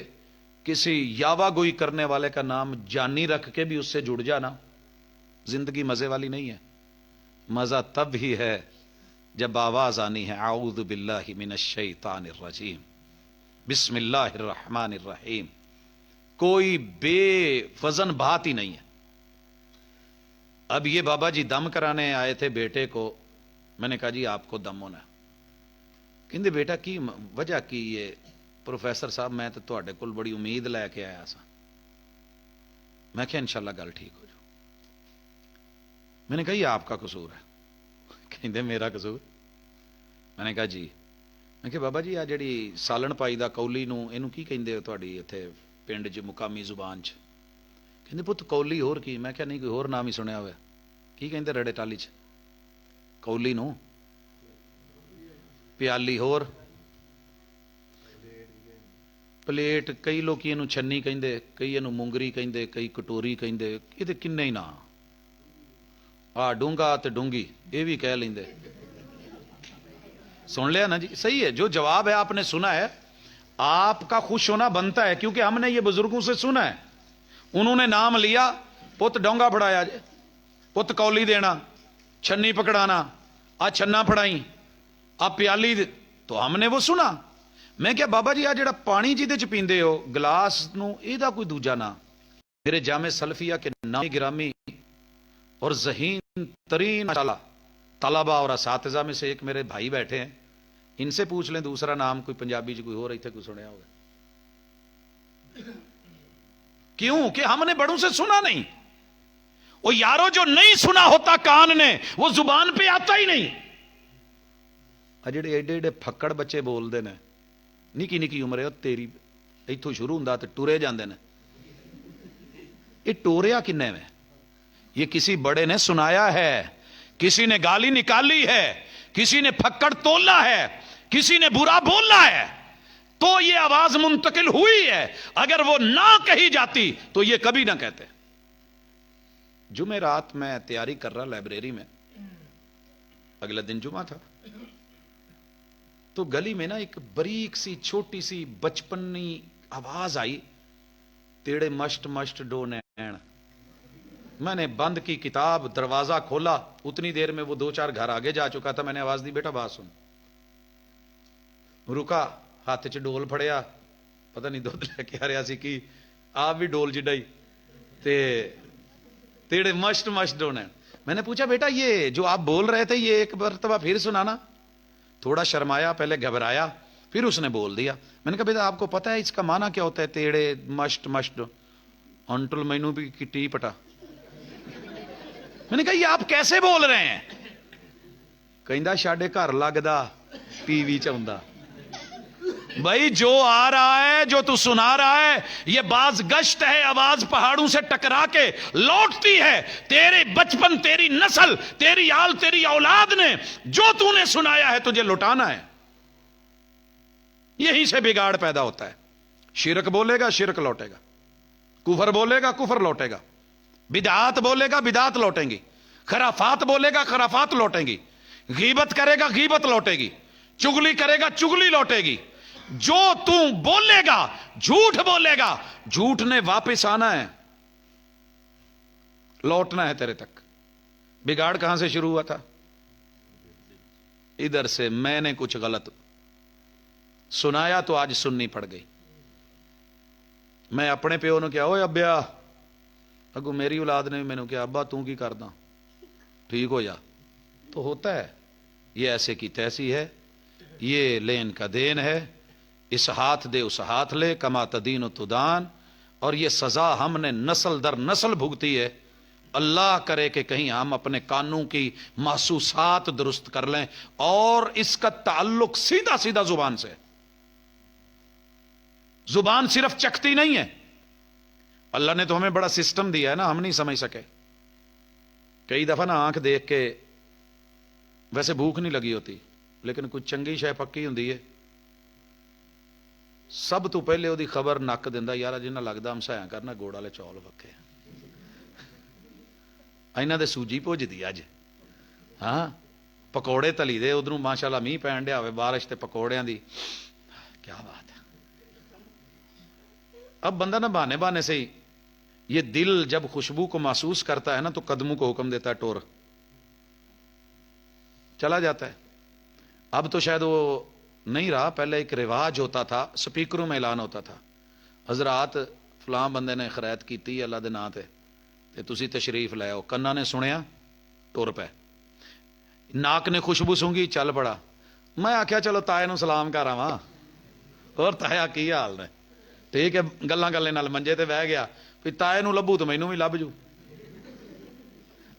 کسی یاوا گوئی کرنے والے کا نام جانی رکھ کے بھی اس سے جڑ جانا، زندگی مزے والی نہیں ہے۔ مزہ تب ہی ہے جب آواز آنی ہے اعوذ باللہ من الشیطان الرجیم، بسم اللہ الرحمن الرحیم۔ کوئی بے وزن بات ہی نہیں ہے۔ اب یہ بابا جی دم کرانے آئے تھے بیٹے کو. میں نے کہا جی آپ کو دم ہونا. کہندے بیٹا کی وجہ کی یہ پروفیسر صاحب میں تو تواڈے کول بڑی امید لے کے آیا سا. میں کہا انشاءاللہ گل ٹھیک ہو جاؤ. میں نے کہا یہ آپ کا قصور ہے. کہندے میرا قصور؟ میں نے کہا جی. میں کہ بابا جی آ جڑی سالن پائی دا کولی نو اینو کی کہندے ہو تہاڈی ایتھے پنڈ چ مقامی زبان چ؟ کہندے پت کولی ہور کی؟ میں کہا نہیں کوئی ہور نام ہی سنیا ہوا. کی کہندے رڑے ٹالی چ کولی نو؟ پیالی ہور پلیٹ. کئی لوگ اینو چھنی کہندے, کئی اینو مونگری کہندے, کئی کٹوری کہندے. یہ تے کنے ہی نا. آ ڈونگا تے ڈونگی یہ بھی کہہ لیندے. سن لیا نا جی؟ صحیح ہے. جو جواب ہے آپ نے سنا ہے. آپ کا خوش ہونا بنتا ہے کیونکہ ہم نے یہ بزرگوں سے سنا ہے. انہوں نے نام لیا, پت ڈونگا پڑھایا, پت کولی دینا, چھنی پکڑانا, آ چھنا پڑھائی, آ پیالی تو ہم نے وہ سنا. میں کیا بابا جی آ جڑا پانی جہدے چ پیندے ہو گلاس نو یہ کوئی دوجا نا. میرے جامع سلفیہ کے نام گرامی اور ذہین ترین طلبہ اور اساتذہ میں سے ایک میرے بھائی بیٹھے ہیں. ان سے پوچھ لیں دوسرا نام کوئی پنجابی چ کوئی ہو رہی تھے کوئی سنیا ہوگا. کیوں کہ ہم نے بڑوں سے سنا نہیں. وہ یارو جو نہیں سنا ہوتا کان نے وہ زبان پہ آتا ہی نہیں. جڑے ایڈے ایڈے پھکڑ بچے بولتے ہیں نکی نکی عمر ہے تیری اتوں شروع ہوں تو ٹورے جاندے نے. یہ ٹوریا کنے میں؟ یہ کسی بڑے نے سنایا ہے, کسی نے گالی نکالی ہے, کسی نے پھکڑ تولا ہے, کسی نے برا بولا ہے تو یہ آواز منتقل ہوئی ہے. اگر وہ نہ کہی جاتی تو یہ کبھی نہ کہتے. جمعرات میں تیاری کر رہا لائبریری میں, اگلا دن جمعہ تھا, تو گلی میں نا ایک بریک سی چھوٹی سی بچپنی آواز آئی, تیڑے مشٹ مشٹ ڈو نین. میں نے بند کی کتاب, دروازہ کھولا, اتنی دیر میں وہ 2-4 گھر آگے جا چکا تھا. میں نے آواز دی بیٹا بات سن. رکا, ہاتھ چ ڈول پھڑیا, پتہ نہیں دودھ لے کے آ رہا سی کی, آپ بھی ڈول جڈائی تے تیڑے مشٹ مشٹ ڈو نین. میں نے پوچھا بیٹا یہ جو آپ بول رہے تھے یہ ایک مرتبہ پھر سنانا. تھوڑا شرمایا, پہلے گھبرایا, پھر اس نے بول دیا. میں نے کہا بیٹا آپ کو پتا ہے اس کا معنی کیا ہوتا ہے تیڑے مشٹ مشٹ؟ انٹل مینو بھی کٹی پٹا. میں نے کہا یہ آپ کیسے بول رہے ہیں؟ کہندا شاڈے گھر لگدا ٹی وی چوندا. بھائی جو آ رہا ہے, جو تو سنا رہا ہے, یہ باز گشت ہے, آواز پہاڑوں سے ٹکرا کے لوٹتی ہے. تیرے بچپن, تیری نسل, تیری آل, تیری اولاد نے جو تو نے سنایا ہے تجھے لوٹانا ہے. یہیں سے بگاڑ پیدا ہوتا ہے. شرک بولے گا شرک لوٹے گا, کفر بولے گا کفر لوٹے گا, بدعات بولے گا بدعات لوٹیں گی, خرافات بولے گا خرافات لوٹیں گی, غیبت کرے گا غیبت لوٹے گی, چگلی کرے گا چگلی لوٹے گی. جو تم بولے گا, جھوٹ بولے گا, جھوٹ نے واپس آنا ہے, لوٹنا ہے تیرے تک. بگاڑ کہاں سے شروع ہوا تھا؟ ادھر سے. میں نے کچھ غلط سنایا تو آج سننی پڑ گئی. میں اپنے پیو نے کیا, اوے ابیا, اگو میری اولاد نے بھی مینوں کیا, ابا تو کی کردا, ٹھیک ہو جا. تو ہوتا ہے. یہ ایسے کی تیسی ہے, یہ لین کا دین ہے. اس ہاتھ دے اس ہاتھ لے, کما تدین و تدان. اور یہ سزا ہم نے نسل در نسل بھگتی ہے. اللہ کرے کہ کہیں ہم اپنے کانوں کی محسوسات درست کر لیں. اور اس کا تعلق سیدھا سیدھا زبان سے. زبان صرف چکھتی نہیں ہے. اللہ نے تو ہمیں بڑا سسٹم دیا ہے نا, ہم نہیں سمجھ سکے. کئی دفعہ نا آنکھ دیکھ کے ویسے بھوک نہیں لگی ہوتی, لیکن کچھ چنگی شے پکی ہوندی ہے, سب تو پہلے وہ خبر نک دیندا, یار جنہ لگتا ہم سایا کرنا گوڑ والے چول پکے انہاں دے سوجی بھجدی اج. ہاں پکوڑے تلی دے, ادھروں ماشاء اللہ میਂਹ پین ڈیا ہوئے, بارش تے پکوڑیاں دی کیا بات ہے. اب بندہ نہ بہانے بہانے سے ہی, یہ دل جب خوشبو کو محسوس کرتا ہے نا تو قدموں کو حکم دیتا ہے ٹور, چلا جاتا ہے. اب تو شاید وہ نہیں رہا. پہلے ایک رواج ہوتا تھا, سپیکروں میں اعلان ہوتا تھا, حضرات فلاں بندے نے خیرات کیتی اللہ دے نام تے, ਤੇ ਤੁਸੀਂ ਤਸ਼ਰੀਫ ਲੈ ਆਓ। ਕੰਨਾਂ ਨੇ ਸੁਣਿਆ, ਟੁਰ ਪਏ। ਨਾਕ ਨੇ ਖੁਸ਼ਬੂ ਸੁੰਘੀ, ਚੱਲ ਪੜਾ। ਮੈਂ ਆਖਿਆ ਚਲੋ ਤਾਏ ਨੂੰ ਸਲਾਮ ਕਰ ਆਵਾਂ, ਹੋਰ ਤਾਇਆ ਕੀ ਹਾਲ ਨੇ, ਠੀਕ ਹੈ। ਗੱਲਾਂ ਗੱਲੇ ਨਾਲ ਮੰਜੇ ਤੇ ਬਹਿ ਗਿਆ, ਵੀ ਤਾਏ ਨੂੰ ਲੱਭੂ ਤਾਂ ਮੈਨੂੰ ਵੀ ਲੱਭ ਜੂ।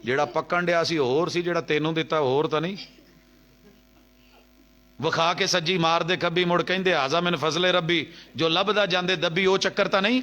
ਜਿਹੜਾ ਪੱਕਣ ਡਿਆ ਸੀ ਹੋਰ ਸੀ, ਜਿਹੜਾ ਤੈਨੂੰ ਦਿੱਤਾ ਹੋਰ ਤਾਂ ਨਹੀਂ। ਵਿਖਾ ਕੇ ਸੱਜੀ ਮਾਰਦੇ ਖੱਬੀ, ਮੁੜ ਕਹਿੰਦੇ ਆਜ਼ਾ ਮਿਨ ਫਜ਼ਲੇ ਰੱਬੀ, ਜੋ ਲੱਭਦਾ ਜਾਂਦੇ ਦੱਬੀ, ਉਹ ਚੱਕਰ ਤਾਂ ਨਹੀਂ।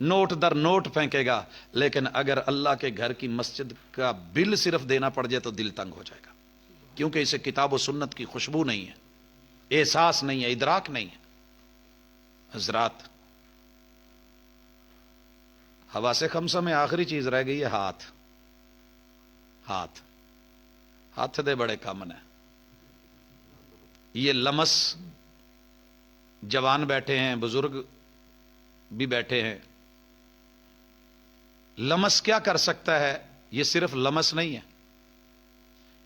نوٹ در نوٹ پھینکے گا، لیکن اگر اللہ کے گھر کی مسجد کا بل صرف دینا پڑ جائے تو دل تنگ ہو جائے گا، کیونکہ اسے کتاب و سنت کی خوشبو نہیں ہے، احساس نہیں ہے، ادراک نہیں ہے۔ حضرات، حواس خمسہ میں آخری چیز رہ گئی ہے ہاتھ۔ ہاتھ دے بڑے کامن ہیں۔ یہ لمس، جوان بیٹھے ہیں، بزرگ بھی بیٹھے ہیں، لمس کیا کر سکتا ہے؟ یہ صرف لمس نہیں ہے،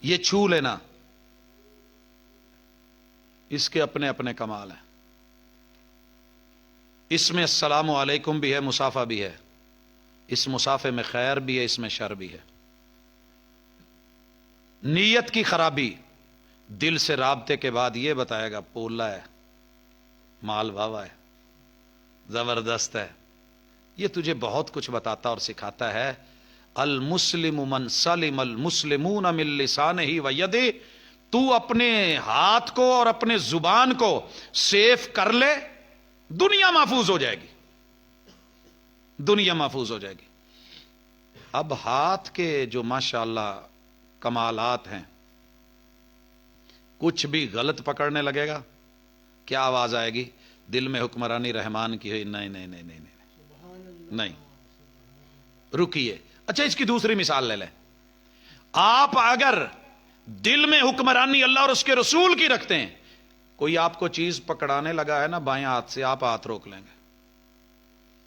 یہ چھو لینا، اس کے اپنے اپنے کمال ہیں۔ اس میں السلام علیکم بھی ہے، مصافحہ بھی ہے، اس مصافحے میں خیر بھی ہے، اس میں شر بھی ہے۔ نیت کی خرابی دل سے رابطے کے بعد یہ بتائے گا پولا ہے، مال واوا ہے، زبردست ہے، یہ تجھے بہت کچھ بتاتا اور سکھاتا ہے۔ المسلم من سلم المسلمون من لسانہ و یدہ، تو اپنے ہاتھ کو اور اپنے زبان کو سیف کر لے، دنیا محفوظ ہو جائے گی، دنیا محفوظ ہو جائے گی۔ اب ہاتھ کے جو ماشاءاللہ کمالات ہیں، کچھ بھی غلط پکڑنے لگے گا کیا آواز آئے گی؟ دل میں حکمرانی رحمان کی ہے، نہیں نہیں نہیں نہیں نہیں نہیں، رکیے۔ اچھا، اس کی دوسری مثال لے لیں۔ آپ اگر دل میں حکمرانی اللہ اور اس کے رسول کی رکھتے ہیں، کوئی آپ کو چیز پکڑانے لگا ہے نا بائیں ہاتھ سے، آپ ہاتھ روک لیں گے،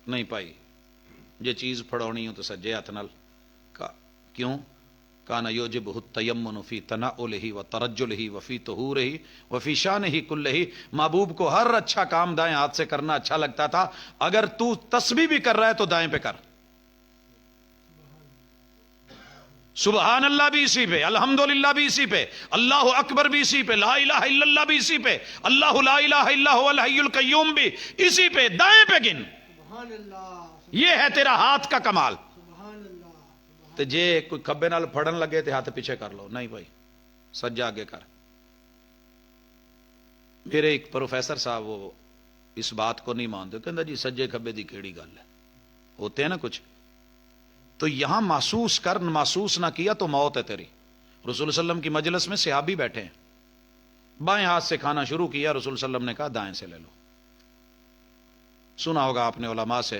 نہیں پائی یہ چیز پھڑونی ہو تو سجے ہاتھ نال، کیوں؟ کانا یوجبہ التیمن فی تناولہ و ترجلہ وفی طہورہ وفی شانہ کلہ، محبوب کو ہر اچھا کام دائیں ہاتھ سے کرنا اچھا لگتا تھا۔ اگر تو تسبیح بھی کر رہا ہے تو دائیں پہ کر، سبحان اللہ بھی اسی پہ، الحمدللہ بھی اسی پہ، اللہ اکبر بھی اسی پہ، لا الہ الا اللہ بھی اسی پہ، اللہ لا الہ الا هو الحی القیوم بھی اسی پہ، دائیں پہ گن۔ سبحان اللہ، یہ ہے تیرا ہاتھ کا کمال۔ سبحان اللہ، تو جے کوئی کھبے نال پھڑن لگے تو ہاتھ پیچھے کر لو، نہیں بھائی سجا آگے کر۔ میرے ایک پروفیسر صاحب وہ اس بات کو نہیں مانتے، کہندا جی سجے کھبے دی کیڑی گل ہے، ہوتے ہیں نا کچھ، تو یہاں محسوس کر، محسوس نہ کیا تو موت ہے تیری۔ رسول صلی اللہ علیہ وسلم کی مجلس میں صحابی بیٹھے ہیں، بائیں ہاتھ سے کھانا شروع کیا، رسول صلی اللہ علیہ وسلم نے کہا دائیں سے لے لو۔ سنا ہوگا آپ نے علماء سے،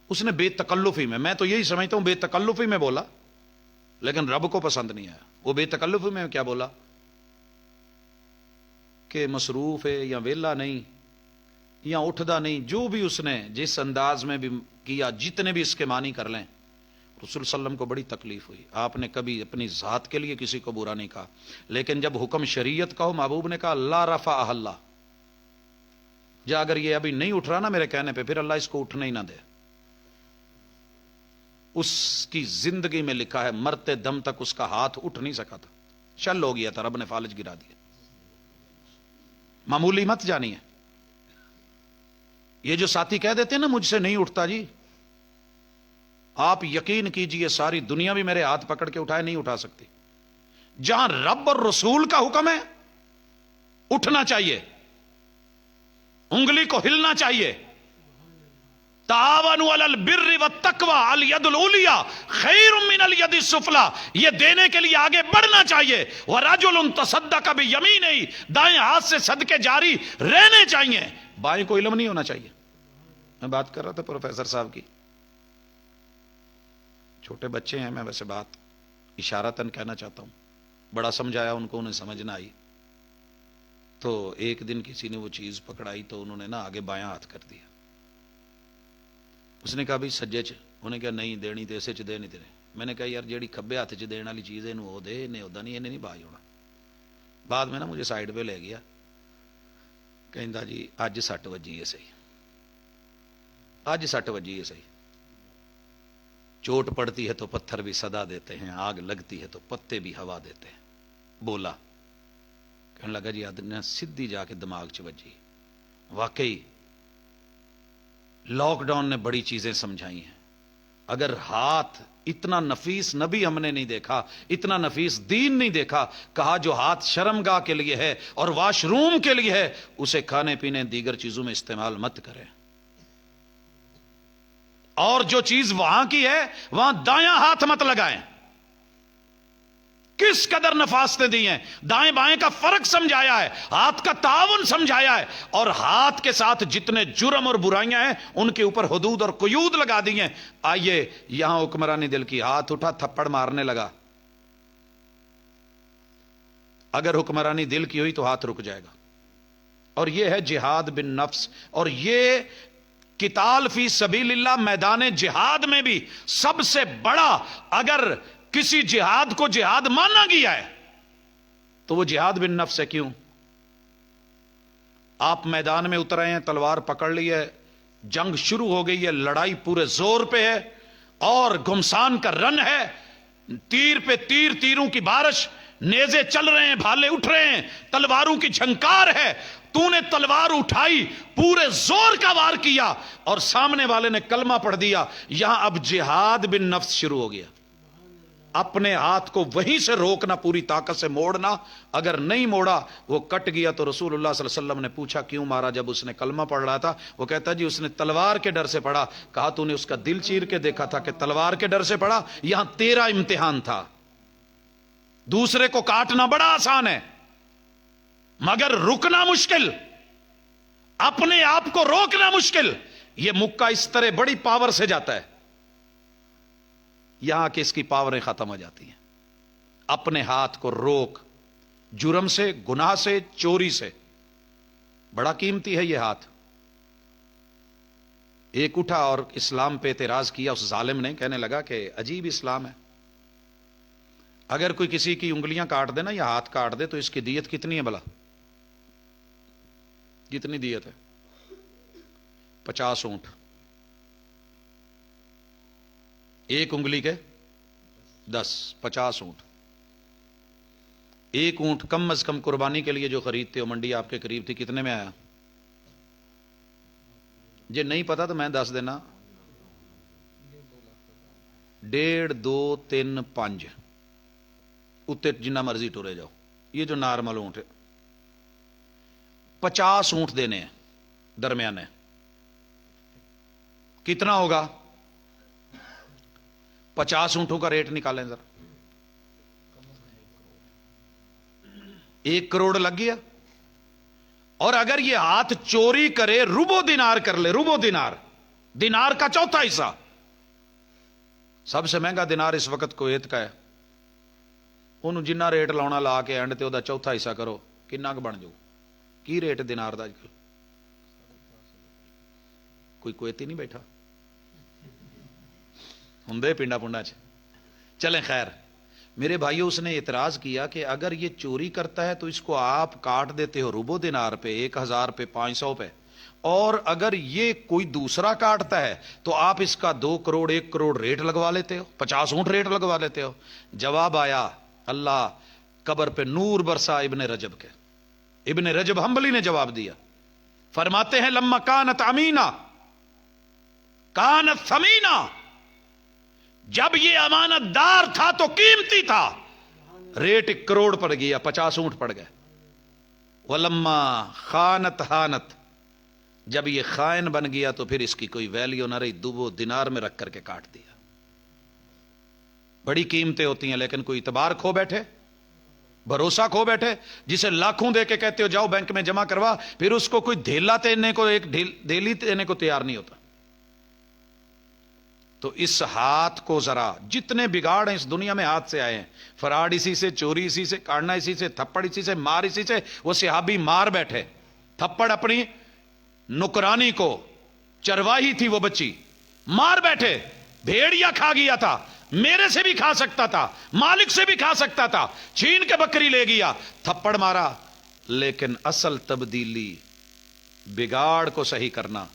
اس نے بے تکلفی میں تو یہی سمجھتا ہوں بے تکلفی میں بولا، لیکن رب کو پسند نہیں آیا۔ وہ بے تکلفی میں کیا بولا کہ مصروف ہے یا ویلا نہیں یا اٹھدا نہیں، جو بھی اس نے جس انداز میں بھی کیا، جتنے بھی اس کے معنی کر لیں، رسول صلی اللہ علیہ وسلم کو بڑی تکلیف ہوئی۔ آپ نے کبھی اپنی ذات کے لیے کسی کو برا نہیں کہا، لیکن جب حکم شریعت کا ہو، محبوب نے کہا لا رفع اللہ، جا اگر یہ ابھی نہیں اٹھ رہا نا میرے کہنے پہ، پھر اللہ اس کو اٹھنے ہی نہ دے۔ اس کی زندگی میں لکھا ہے مرتے دم تک اس کا ہاتھ اٹھ نہیں سکا تھا، شل ہو گیا تھا، رب نے فالج گرا دیا۔ معمولی مت جانی ہے۔ یہ جو ساتھی کہہ دیتے ہیں نا مجھ سے نہیں اٹھتا جی، آپ یقین کیجئے ساری دنیا بھی میرے ہاتھ پکڑ کے اٹھائے نہیں اٹھا سکتی۔ جہاں رب اور رسول کا حکم ہے اٹھنا چاہیے، انگلی کو ہلنا چاہیے۔ تعاونوا علی البر والتقوی الید العلیٰ خیر من الید السفلیٰ، یہ دینے کے لیے آگے بڑھنا چاہیے۔ ورجل تصدق بیمینہ، دائیں ہاتھ سے صدقے جاری رہنے چاہیے، بائیں کو علم نہیں ہونا چاہیے۔ میں بات کر رہا تھا پروفیسر صاحب کی، چھوٹے بچے ہیں، میں ویسے بات اشارتاً کہنا چاہتا ہوں، بڑا سمجھایا ان کو، انہیں سمجھ نہ آئی، تو ایک دن کسی نے وہ چیز پکڑائی تو انہوں نے نا آگے بایاں ہاتھ کر دیا۔ اس نے کہا بھی سجے چ، انہوں نے کہا نہیں دینی تے اسے چ دے نہیں دینے۔ میں نے کہا یار جیڑی کھبے ہاتھ چ دین والی چیز ہے انہوں وہ دے، انہیں ادا نہیں، انہیں نہیں باز ہونا۔ بعد میں نا مجھے سائڈ پہ لے گیا، کہندا جی اج 60 وجی ہے صحیح، اج 60 وجی ہے صحیح، چوٹ پڑتی ہے تو پتھر بھی صدا دیتے ہیں، آگ لگتی ہے تو پتے بھی ہوا دیتے ہیں۔ بولا، کہنے لگا جی آدمی سدھی جا کے دماغ چ وجی۔ واقعی لاک ڈاؤن نے بڑی چیزیں سمجھائی ہیں۔ اگر ہاتھ اتنا نفیس نبی ہم نے نہیں دیکھا، اتنا نفیس دین نہیں دیکھا، کہا جو ہاتھ شرمگاہ کے لیے ہے اور واش روم کے لیے ہے اسے کھانے پینے دیگر چیزوں میں استعمال مت کریں۔ اور جو چیز وہاں کی ہے وہاں دایاں ہاتھ مت لگائیں. کس قدر نفاستیں دی ہیں, دائیں بائیں کا فرق سمجھایا ہے, ہاتھ کا تعاون سمجھایا ہے, اور ہاتھ کے ساتھ جتنے جرم اور برائیاں ہیں ان کے اوپر حدود اور قیود لگا دی ہیں. آئیے یہاں حکمرانی دل کی, ہاتھ اٹھا تھپڑ مارنے لگا, اگر حکمرانی دل کی ہوئی تو ہاتھ رک جائے گا. اور یہ ہے جہاد بن نفس, اور یہ قتال فی سبیل اللہ میدان جہاد میں بھی سب سے بڑا, اگر کسی جہاد کو جہاد مانا گیا ہے تو وہ جہاد بن نفس ہے. کیوں؟ آپ میدان میں اتر آئے ہیں, تلوار پکڑ لی ہے, جنگ شروع ہو گئی ہے, لڑائی پورے زور پہ ہے, اور گھمسان کا رن ہے, تیر پہ تیر, تیروں کی بارش, نیزے چل رہے ہیں, بھالے اٹھ رہے ہیں, تلواروں کی جھنکار ہے. تو نے تلوار اٹھائی, پورے زور کا وار کیا, اور سامنے والے نے کلمہ پڑھ دیا. یہاں اب جہاد بن نفس شروع ہو گیا. اپنے ہاتھ کو وہیں سے روکنا, پوری طاقت سے موڑنا. اگر نہیں موڑا وہ کٹ گیا. تو رسول اللہ صلی اللہ علیہ وسلم نے پوچھا کیوں مارا؟ جب اس نے کلمہ پڑھ رہا تھا. وہ کہتا جی اس نے تلوار کے ڈر سے پڑھا. کہا تو نے اس کا دل چیر کے دیکھا تھا کہ تلوار کے ڈر سے پڑھا؟ یہاں تیرا امتحان تھا. دوسرے کو کاٹنا بڑا آسان ہے مگر رکنا مشکل, اپنے آپ کو روکنا مشکل. یہ مکہ اس طرح بڑی پاور سے جاتا ہے, یہاں کہ اس کی پاوریں ختم ہو جاتی ہیں. اپنے ہاتھ کو روک, جرم سے, گناہ سے, چوری سے. بڑا قیمتی ہے یہ ہاتھ. ایک اٹھا اور اسلام پہ اعتراض کیا اس ظالم نے, کہنے لگا کہ عجیب اسلام ہے, اگر کوئی کسی کی انگلیاں کاٹ دے نا یا ہاتھ کاٹ دے تو اس کی دیت کتنی ہے بھلا؟ کتنی دیت ہے؟ 50 اونٹ. ایک انگلی کے 10, 50 اونٹ. ایک اونٹ کم از کم قربانی کے لیے جو خریدتے ہو, منڈی آپ کے قریب تھی, کتنے میں آیا؟ جی نہیں پتا تو میں دس دینا, 1.5, 2, 3, 5 اتنے جنہ مرضی ٹورے جاؤ. یہ جو نارمل اونٹ ہے 50 اونٹ دینے ہیں درمیانے. کتنا ہوگا؟ 50 اونٹوں کا ریٹ نکالیں ذرا. 1 کروڑ لگ گیا. اور اگر یہ ہاتھ چوری کرے, ربو دینار کر لے, ربو دینار, دینار کا چوتھا حصہ. سب سے مہنگا دینار اس وقت کویت کا ہے, انہوں جنہ ریٹ لاؤنا لا کے اینڈ تے وہ چوتھا حصہ کرو, کنا کہ بن جاؤ. کی ریٹ دینار دا اج کل؟ کوئی کویتی نہیں بیٹھا ہوں پنڈا پنڈا چ. چلیں خیر میرے بھائیو, اس نے اعتراض کیا کہ اگر یہ چوری کرتا ہے تو اس کو آپ کاٹ دیتے ہو ربو دینار پہ, 1000 پہ, 500 پہ, اور اگر یہ کوئی دوسرا کاٹتا ہے تو آپ اس کا 2 کروڑ 1 کروڑ ریٹ لگوا لیتے ہو, 50 اونٹ ریٹ لگوا لیتے ہو. جواب آیا, اللہ قبر پہ نور برسا ابن رجب کے. ابن رجب حنبلی نے جواب دیا, فرماتے ہیں لما کانت امینا کانت ثمینا, جب یہ امانت دار تھا تو قیمتی تھا, ریٹ 1 کروڑ پڑ گیا, 50 اونٹ پڑ گئے. ولما خانت ہانت, جب یہ خائن بن گیا تو پھر اس کی کوئی ویلیو نہ رہی, دوبو دینار میں رکھ کر کے کاٹ دیا. بڑی قیمتیں ہوتی ہیں لیکن کوئی اعتبار کھو بیٹھے, بھروسہ کھو بیٹھے, جسے لاکھوں دے کے کہتے ہو جاؤ بینک میں جمع کروا, پھر اس کو کوئی دھیلا دینے کو, ایک دھیلی دینے کو تیار نہیں ہوتا. تو اس ہاتھ کو ذرا, جتنے بگاڑ ہیں اس دنیا میں ہاتھ سے آئے ہیں, فراڈ اسی سے, چوری اسی سے, کاٹنا اسی سے, تھپڑ اسی سے, مار اسی سے. وہ صحابی مار بیٹھے, تھپڑ اپنی نکرانی کو, چرواہی تھی وہ بچی, مار بیٹھے. بھیڑیا کھا گیا تھا, میرے سے بھی کھا سکتا تھا, مالک سے بھی کھا سکتا تھا, چھین کے بکری لے گیا, تھپڑ مارا. لیکن اصل تبدیلی, بگاڑ کو صحیح کرنا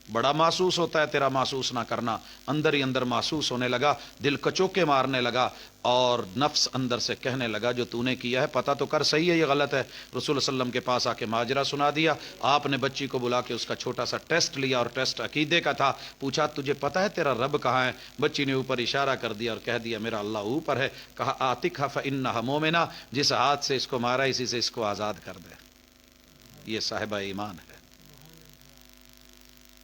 بڑا محسوس ہوتا ہے, تیرا محسوس نہ کرنا. اندر ہی اندر محسوس ہونے لگا, دل کچوکے مارنے لگا, اور نفس اندر سے کہنے لگا جو تو نے کیا ہے پتہ تو کر, صحیح ہے یہ غلط ہے. رسول اللہ علیہ وسلم کے پاس آ کے ماجرا سنا دیا. آپ نے بچی کو بلا کے اس کا چھوٹا سا ٹیسٹ لیا, اور ٹیسٹ عقیدے کا تھا. پوچھا تجھے پتہ ہے تیرا رب کہاں ہے؟ بچی نے اوپر اشارہ کر دیا اور کہہ دیا میرا اللہ اوپر ہے. کہا آتقھا فانھا مومنہ, جس ہاتھ سے اس کو مارا اسی سے اس کو آزاد کر دے. یہ صاحبہ ایمان ہے.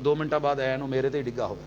2 ਮਿੰਟਾਂ ਬਾਅਦ ਐਨੂੰ ਮੇਰੇ ਤੇ ਹੀ ਡਿੱਗਾ ਹੋਵੇ।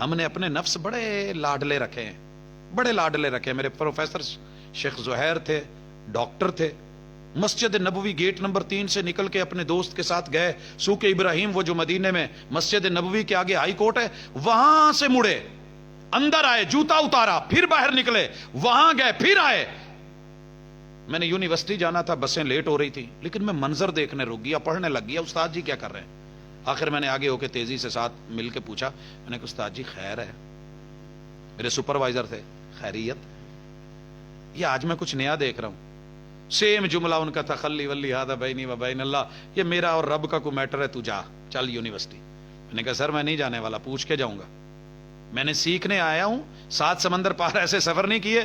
ہم نے اپنے نفس بڑے لاڈلے رکھے ہیں، بڑے لاڈلے رکھے ہیں. میرے پروفیسر شیخ زہیر تھے، ڈاکٹر تھے، مسجد نبوی گیٹ نمبر 3 سے نکل کے اپنے دوست کے ساتھ گئے سوق ابراہیم، وہ جو مدینے میں مسجد نبوی کے آگے ہائی کورٹ ہے، وہاں سے مڑے، اندر آئے، جوتا اتارا، پھر باہر نکلے، وہاں گئے، پھر آئے. میں نے یونیورسٹی جانا تھا، بسیں لیٹ ہو رہی تھی، لیکن میں منظر دیکھنے رک گیا، پڑھنے لگ گیا استاد جی کیا کر رہے ہیں. آخر میں نے آگے ہو کے تیزی سے ساتھ مل کے پوچھا، میں نے کہا استاد جی خیر ہے. میرے سپروائزر تھے، خیریت؟ یہ آج میں کچھ نیا دیکھ رہا ہوں. سیم جملہ ان کا تھا، خلی ولی ہادہ بینی و بین اللہ، یہ میرا اور رب کا کوئی میٹر ہے، تو جا چل یونیورسٹی. میں نے کہا سر میں نہیں جانے والا، پوچھ کے جاؤں گا، میں نے سیکھنے آیا ہوں، 7 سمندر پار ایسے سفر نہیں کیے.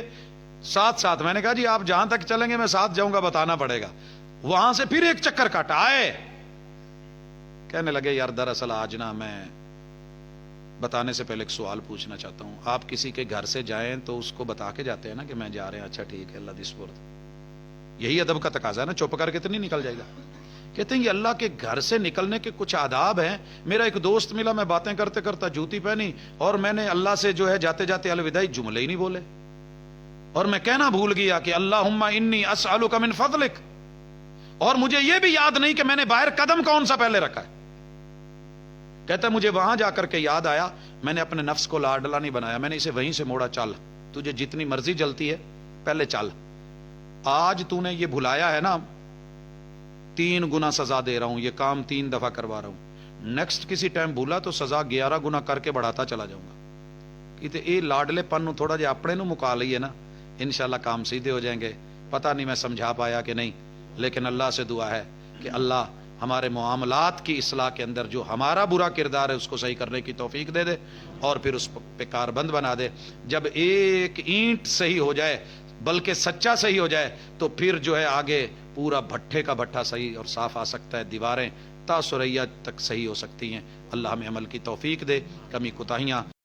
ساتھ میں نے کہا جی آپ جہاں تک چلیں گے میں ساتھ جاؤں گا، بتانا پڑے گا. وہاں سے پھر ایک چکر کاٹا، آئے، کہنے لگے یار دراصل آج نا میں بتانے سے پہلے ایک سوال پوچھنا چاہتا ہوں. آپ کسی کے گھر سے جائیں تو اس کو بتا کے جاتے ہیں نا کہ میں جا رہے ہیں؟ اچھا ٹھیک ہے، اللہ دی سپرد. یہی ادب کا تقاضا ہے نا، چپ کر کے تو نہیں نکل جائے گا. کہتے ہیں یہ اللہ کے گھر سے نکلنے کے کچھ آداب ہیں. میرا ایک دوست ملا، میں باتیں کرتے کرتا جوتی پہنی اور میں نے اللہ سے جو ہے جاتے جاتے الوداعی جملے ہی نہیں بولے، اور میں کہنا بھول گیا کہ اللہم انی اسألک من فضلک، اور مجھے یہ بھی یاد نہیں کہ میں نے باہر قدم کون سا پہلے رکھا ہے. کہتا مجھے وہاں جا کر کے یاد آیا، میں نے اپنے نفس کو لاڈلا نہیں بنایا، میں نے اسے وہیں سے موڑا، چل تجھے جتنی مرضی جلتی ہے پہلے چل. آج تو نے یہ بھلایا ہے نا، 3 گنا سزا دے رہا ہوں، یہ کام 3 دفعہ کروا رہا ہوں، نیکسٹ کسی ٹائم بھولا تو سزا 11 گنا کر کے بڑھاتا چلا جاؤں گا. کہ یہ لاڈلے پن نو تھوڑا جہا اپنے نو مکا لئیے نا، انشاءاللہ کام سیدھے ہو جائیں گے. پتہ نہیں میں سمجھا پایا کہ نہیں، لیکن اللہ سے دعا ہے کہ اللہ ہمارے معاملات کی اصلاح کے اندر جو ہمارا برا کردار ہے اس کو صحیح کرنے کی توفیق دے دے، اور پھر اس پہ کاربند بنا دے. جب ایک اینٹ صحیح ہو جائے، بلکہ سچا صحیح ہو جائے، تو پھر جو ہے آگے پورا بھٹے کا بھٹا صحیح اور صاف آ سکتا ہے، دیواریں تا سریا تک صحیح ہو سکتی ہیں. اللہ ہمیں عمل کی توفیق دے. کمی کوتاہیاں